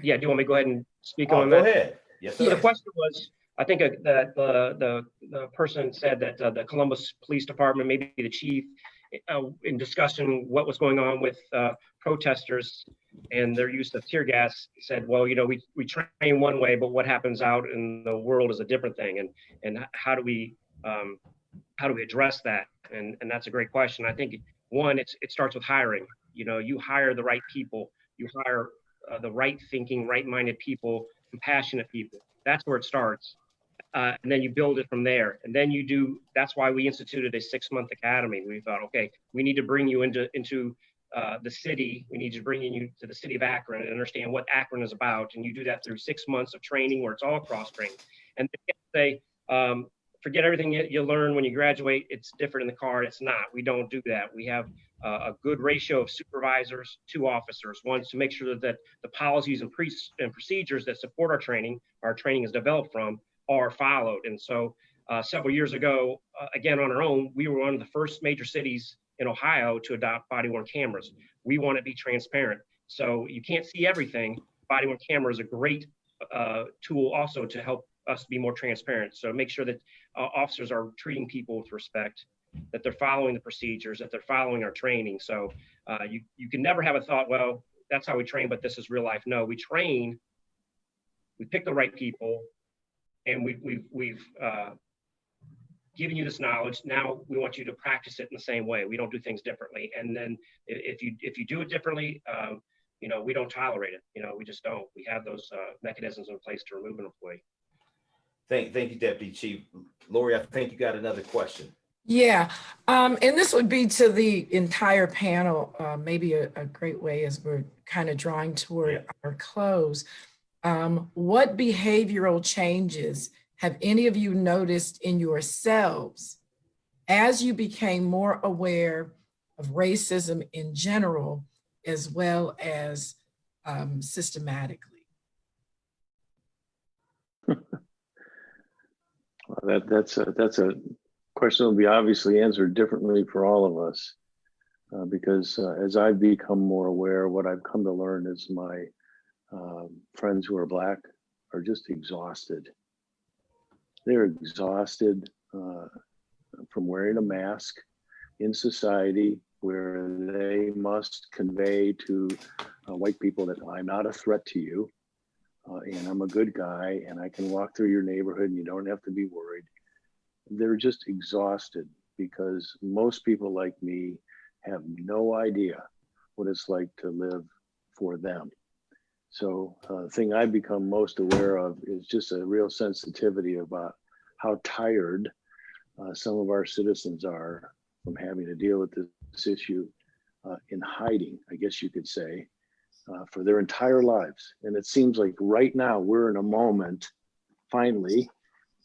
Yeah. Do you want me to go ahead and speak on that? Go ahead. Yes, sir. So the question was, I think that the person said that the Columbus Police Department, maybe the chief, in discussing what was going on with protesters and their use of tear gas, said, well, we train one way, but what happens out in the world is a different thing. And how do we address that? And that's a great question. I think one, it starts with hiring. You hire the right people, you hire the right thinking, right-minded people, compassionate people. That's where it starts. And then you build it from there. And then that's why we instituted a 6-month academy. We thought, okay, we need to bring you into the city. We need to bring you to the city of Akron and understand what Akron is about. And you do that through 6 months of training where it's all cross-training. And they say, forget everything you learn when you graduate. It's different in the car. It's not. We don't do that. We have a good ratio of supervisors to officers. One, to make sure that the policies and procedures that support our training is developed from, are followed. And so several years ago, again, on our own, we were one of the first major cities in Ohio to adopt body-worn cameras. We want to be transparent. So you can't see everything. Body-worn camera is a great tool also to help us be more transparent. So make sure that officers are treating people with respect, that they're following the procedures, that they're following our training. So you can never have a thought, well, that's how we train, but this is real life. No, we train, we pick the right people, and we've given you this knowledge. Now we want you to practice it in the same way. We don't do things differently. And then if you do it differently, we don't tolerate it. We just don't. We have those mechanisms in place to remove an employee. Thank you, Deputy Chief. Lori, I think you got another question. Yeah, and this would be to the entire panel, maybe a great way as we're kind of drawing toward our close. What behavioral changes have any of you noticed in yourselves as you became more aware of racism in general, as well as systematically? Well, that's a question that will be obviously answered differently for all of us, because as I've become more aware, what I've come to learn is my friends who are Black are just exhausted. They're exhausted from wearing a mask in society where they must convey to white people that I'm not a threat to you, and I'm a good guy, and I can walk through your neighborhood and you don't have to be worried. They're just exhausted because most people like me have no idea what it's like to live for them. So the thing I've become most aware of is just a real sensitivity about how tired some of our citizens are from having to deal with this issue in hiding, I guess you could say, for their entire lives. And it seems like right now we're in a moment, finally,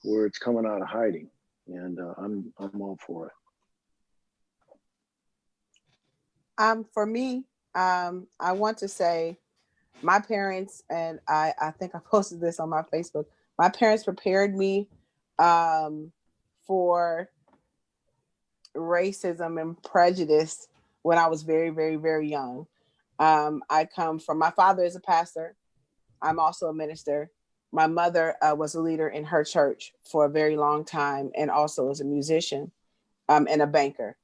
where it's coming out of hiding, and I'm all for it. For me, I want to say my parents, and I think I posted this on my Facebook, my parents prepared me for racism and prejudice when I was very, very, very young. I come from, my father is a pastor. I'm also a minister. My mother was a leader in her church for a very long time and also as a musician and a banker.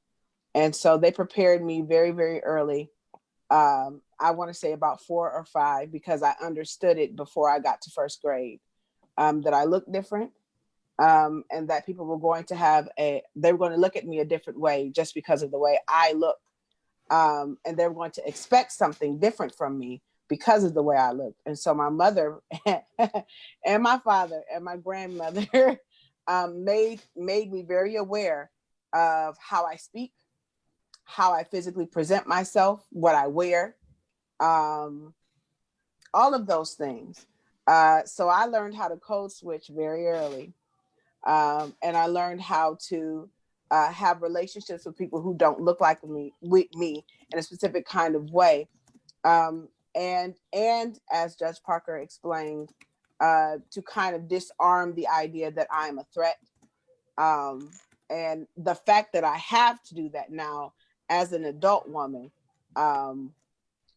And so they prepared me very, very early. I want to say about 4 or 5, because I understood it before I got to first grade, that I looked different, and that people were going to they were going to look at me a different way just because of the way I look. And they were going to expect something different from me because of the way I looked. And so my mother and my father and my grandmother made me very aware of how I speak, how I physically present myself, what I wear, all of those things. So I learned how to code switch very early. And I learned how to have relationships with people who don't look like me in a specific kind of way. And as Judge Parker explained, to kind of disarm the idea that I'm a threat. And the fact that I have to do that now as an adult woman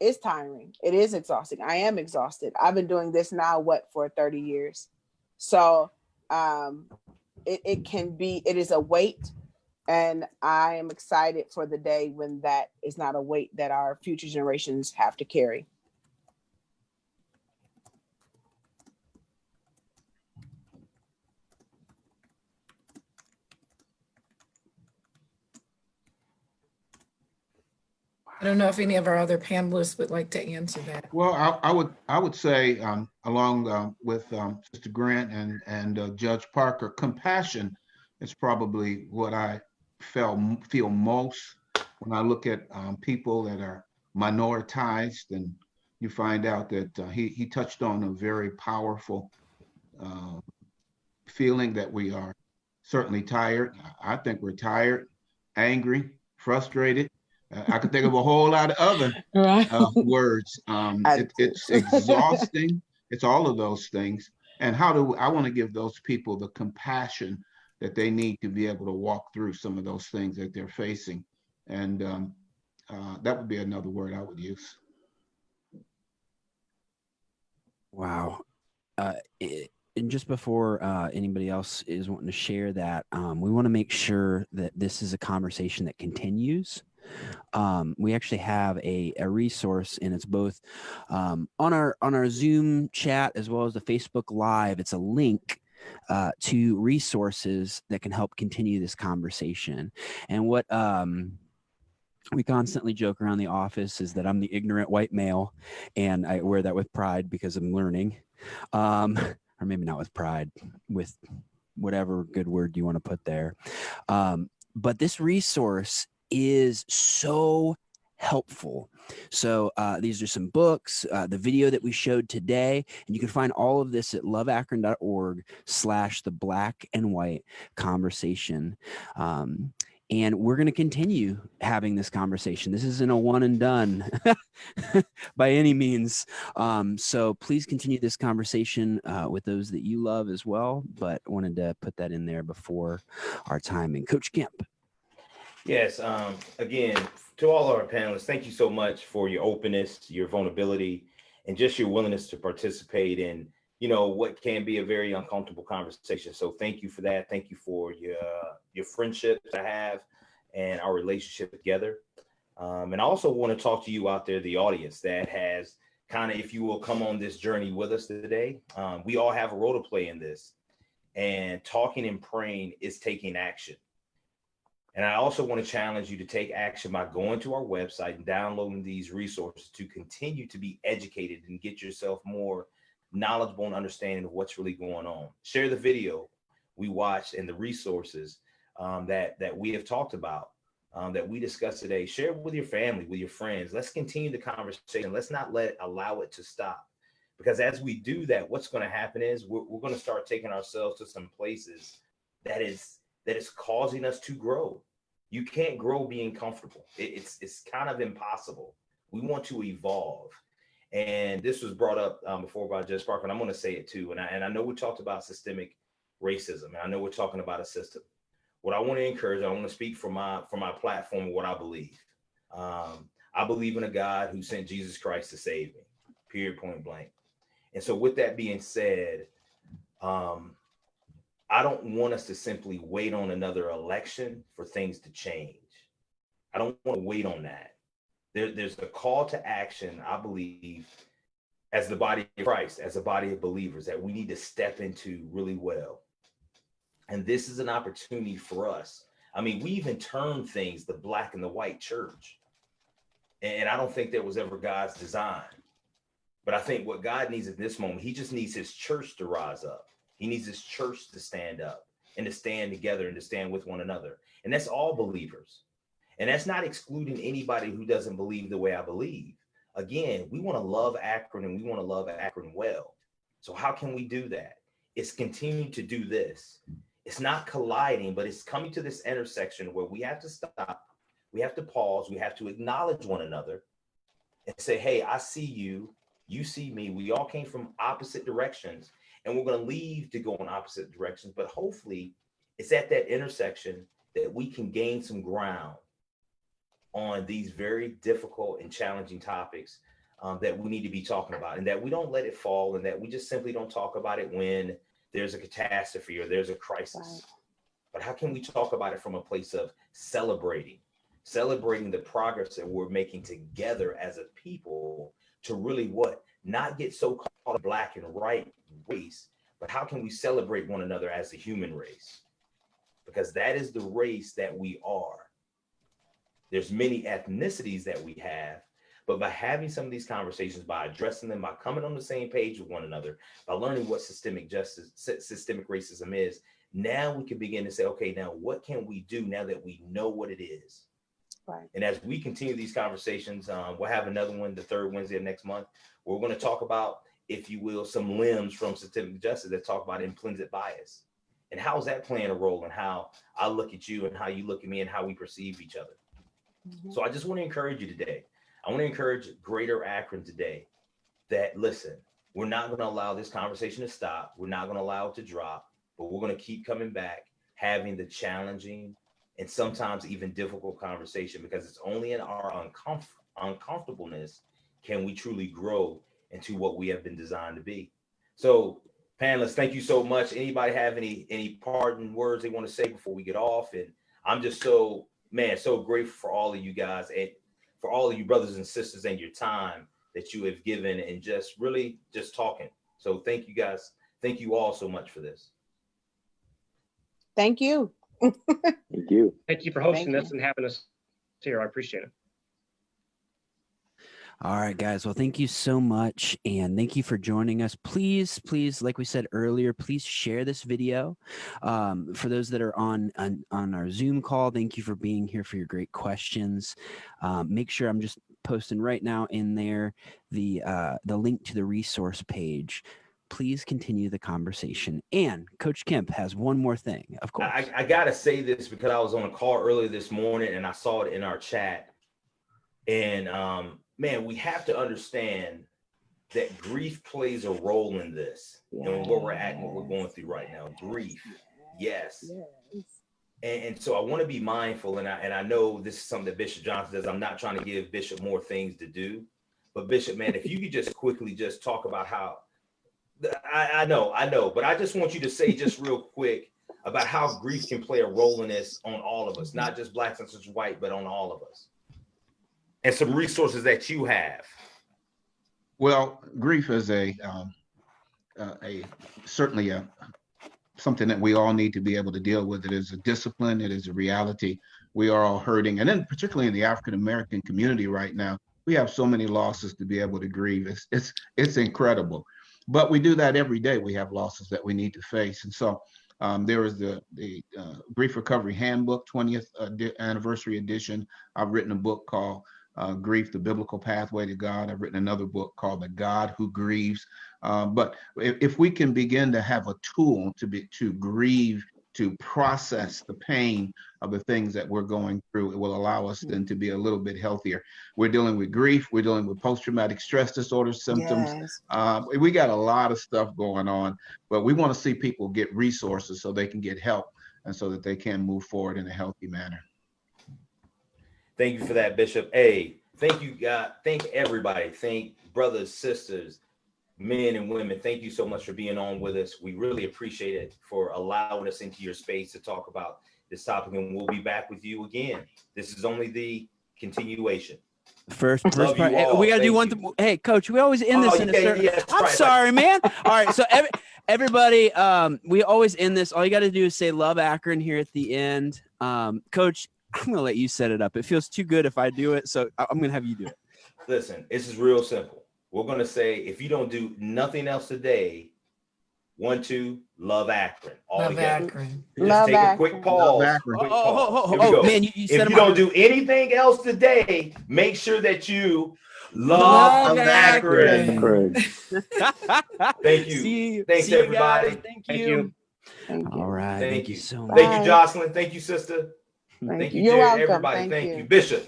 is tiring. It is exhausting. I am exhausted. I've been doing this now, for 30 years. So it is a weight. And I am excited for the day when that is not a weight that our future generations have to carry. I don't know if any of our other panelists would like to answer that. Well, I would say, along with Mr. Grant and Judge Parker, compassion is probably what I feel most when I look at people that are minoritized, and you find out that he touched on a very powerful feeling that we are certainly tired. I think we're tired, angry, frustrated. I could think of a whole lot of other words. It's exhausting. It's all of those things. And I want to give those people the compassion that they need to be able to walk through some of those things that they're facing. And that would be another word I would use. Wow. And just before anybody else is wanting to share that, we want to make sure that this is a conversation that continues. We actually have a resource, and it's both on our Zoom chat as well as the Facebook Live. It's a link to resources that can help continue this conversation. And what we constantly joke around the office is that I'm the ignorant white male, and I wear that with pride because I'm learning, or maybe not with pride, with whatever good word you want to put there. But this resource is so helpful. So these are some books, the video that we showed today, and you can find all of this at loveakron.org/the-black-and-white conversation. And we're going to continue having this conversation. This isn't a one and done by any means. So please continue this conversation with those that you love as well, but wanted to put that in there before our timing. Coach Kemp. Yes. Again, to all of our panelists, thank you so much for your openness, your vulnerability, and just your willingness to participate in, what can be a very uncomfortable conversation. So thank you for that. Thank you for your friendships I have and our relationship together. And I also want to talk to you out there, the audience that has kind of, if you will, come on this journey with us today. We all have a role to play in this, and talking and praying is taking action. And I also want to challenge you to take action by going to our website and downloading these resources to continue to be educated and get yourself more knowledgeable and understanding of what's really going on. Share the video we watched and the resources that we have talked about, that we discussed today. Share it with your family, with your friends. Let's continue the conversation. Let's not allow it to stop. Because as we do that, what's going to happen is we're going to start taking ourselves to some places that is causing us to grow. You can't grow being comfortable. It's kind of impossible. We want to evolve. And this was brought up before by Judge Parker, and I'm going to say it too. And I know we talked about systemic racism, and I know we're talking about a system. What I want to encourage, I want to speak from my platform of what I believe. I believe in a God who sent Jesus Christ to save me, period, point blank. And so with that being said, I don't want us to simply wait on another election for things to change. I don't want to wait on that. There's a call to action, I believe, as the body of Christ, as a body of believers, that we need to step into really well. And this is an opportunity for us. I mean, we even term things the black and the white church. And I don't think that was ever God's design. But I think what God needs at this moment, he just needs his church to rise up. He needs his church to stand up and to stand together and to stand with one another. And that's all believers. And that's not excluding anybody who doesn't believe the way I believe. Again, we want to love Akron, and we want to love Akron well. So how can we do that? It's continuing to do this. It's not colliding, but it's coming to this intersection where we have to stop. We have to pause. We have to acknowledge one another and say, hey, I see you. You see me. We all came from opposite directions, and we're going to leave to go in opposite directions. But hopefully it's at that intersection that we can gain some ground on these very difficult and challenging topics that we need to be talking about, and that we don't let it fall, and that we just simply don't talk about it when there's a catastrophe or there's a crisis. Right. But how can we talk about it from a place of celebrating the progress that we're making together as a people to really not get so caught up black and white race, but how can we celebrate one another as the human race? Because that is the race that we are. There's many ethnicities that we have, but by having some of these conversations, by addressing them, by coming on the same page with one another, by learning what systemic racism is, now we can begin to say, okay, now what can we do now that we know what it is? Right. And as we continue these conversations, we'll have another one the third Wednesday of next month. We're going to talk about, if you will, some limbs from systemic justice that talk about implicit bias. And how is that playing a role in how I look at you and how you look at me and how we perceive each other? Mm-hmm. So I just want to encourage you today. I want to encourage Greater Akron today that, listen, we're not going to allow this conversation to stop. We're not going to allow it to drop, but we're going to keep coming back, having the challenging and sometimes even difficult conversation, because it's only in our uncomfortableness can we truly grow into what we have been designed to be. So panelists, thank you so much. Anybody have any parting words they want to say before we get off? And I'm just so grateful for all of you guys and for all of you brothers and sisters and your time that you have given and just really just talking. So thank you guys. Thank you all so much for this. Thank you. Thank you. Thank you for hosting this and having us here. I appreciate it. All right, guys. Well, thank you so much. And thank you for joining us. Please, like we said earlier, please share this video. For those that are on our Zoom call, thank you for being here, for your great questions. Make sure I'm just posting right now in there the link to the resource page. Please continue the conversation. And Coach Kemp has one more thing, of course. I got to say this because I was on a call earlier this morning and I saw it in our chat. And man, we have to understand that grief plays a role in this and where we're at and what we're going through right now. Grief. Yes. And so I want to be mindful. And I know this is something that Bishop Johnson does. I'm not trying to give Bishop more things to do. But Bishop, man, if you could just quickly just talk about how, I know, but I just want you to say just real quick about how grief can play a role in this on all of us, not just blacks and just white, but on all of us. And some resources that you have. Well, grief is certainly a something that we all need to be able to deal with. It is a discipline. It is a reality. We are all hurting. And then particularly in the African-American community right now, we have so many losses to be able to grieve. It's incredible. But we do that every day. We have losses that we need to face. And so there is the Grief Recovery Handbook, 20th anniversary edition. I've written a book called Grief, the Biblical Pathway to God. I've written another book called The God Who Grieves. But if we can begin to have a tool to grieve, to process the pain of the things that we're going through, it will allow us then to be a little bit healthier. We're dealing with grief. We're dealing with post-traumatic stress disorder symptoms. Yes. We got a lot of stuff going on, but we want to see people get resources so they can get help and so that they can move forward in a healthy manner. Thank you for that, Bishop. Hey, thank you, God. Thank everybody. Thank brothers, sisters, men and women. Thank you so much for being on with us. We really appreciate it for allowing us into your space to talk about this topic, and we'll be back with you again. This is only the continuation. First Love part. you Hey, all. we got to do Thank one. you. Hey, Coach, we always end this Oh, in a yeah, certain. yeah, that's I'm right. sorry, man. All right, so everybody, we always end this. All you got to do is say "Love Akron" here at the end. Coach, I'm gonna let you set it up. It feels too good if I do it, so I'm gonna have you do it. Listen, this is real simple. We're going to say, if you don't do nothing else today, 1, 2, love Akron. All Love together. Akron. Just Love take a quick Akron. pause. Love Akron. Quick pause. Here we Oh go. man, you If said you don't do anything else today, make sure that you love Akron. Craig. Thank you. See you. Thanks, See you everybody. guys. Thank Thank you. you. Thank you. All right. Thank you. so much. Thank you, Bye. Jocelyn. Thank you, sister. Thank you, You're Jarrod. welcome. Everybody, thank you. Bishop,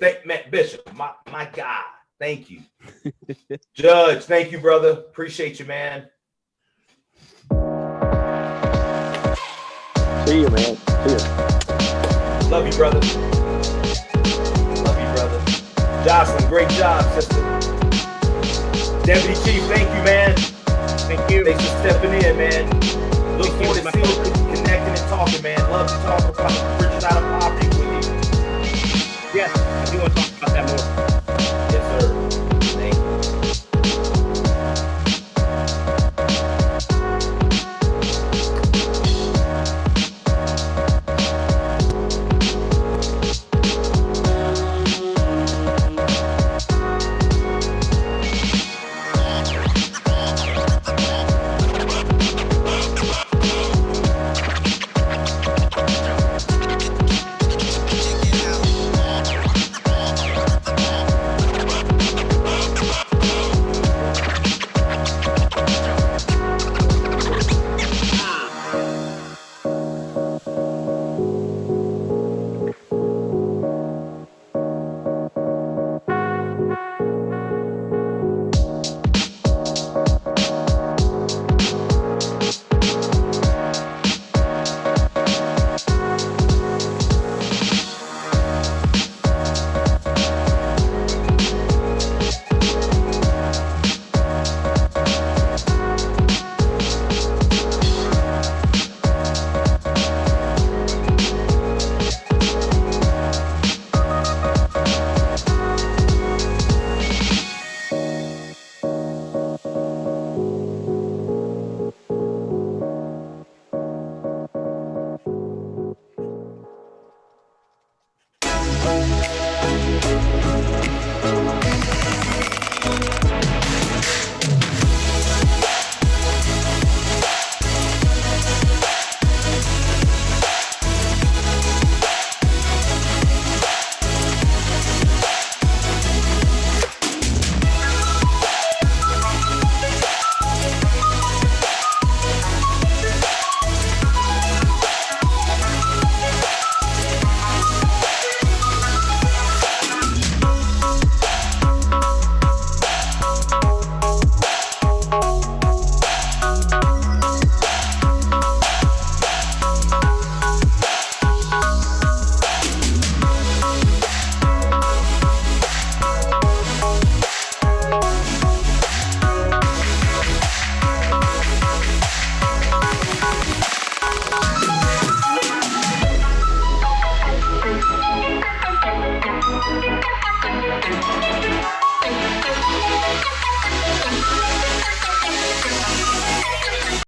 Bishop, my God. Thank you. Judge, thank you, brother. Appreciate you, man. See you, man. See you. Love you, brother. Love you, brother. Jocelyn, great job, sister. Deputy Chief, thank you, man. Thank you. Thanks for stepping in, man. Look forward to seeing you connecting and talking, man. Love to talk about bridges out of poverty with you. Yes, I do want to talk about that more.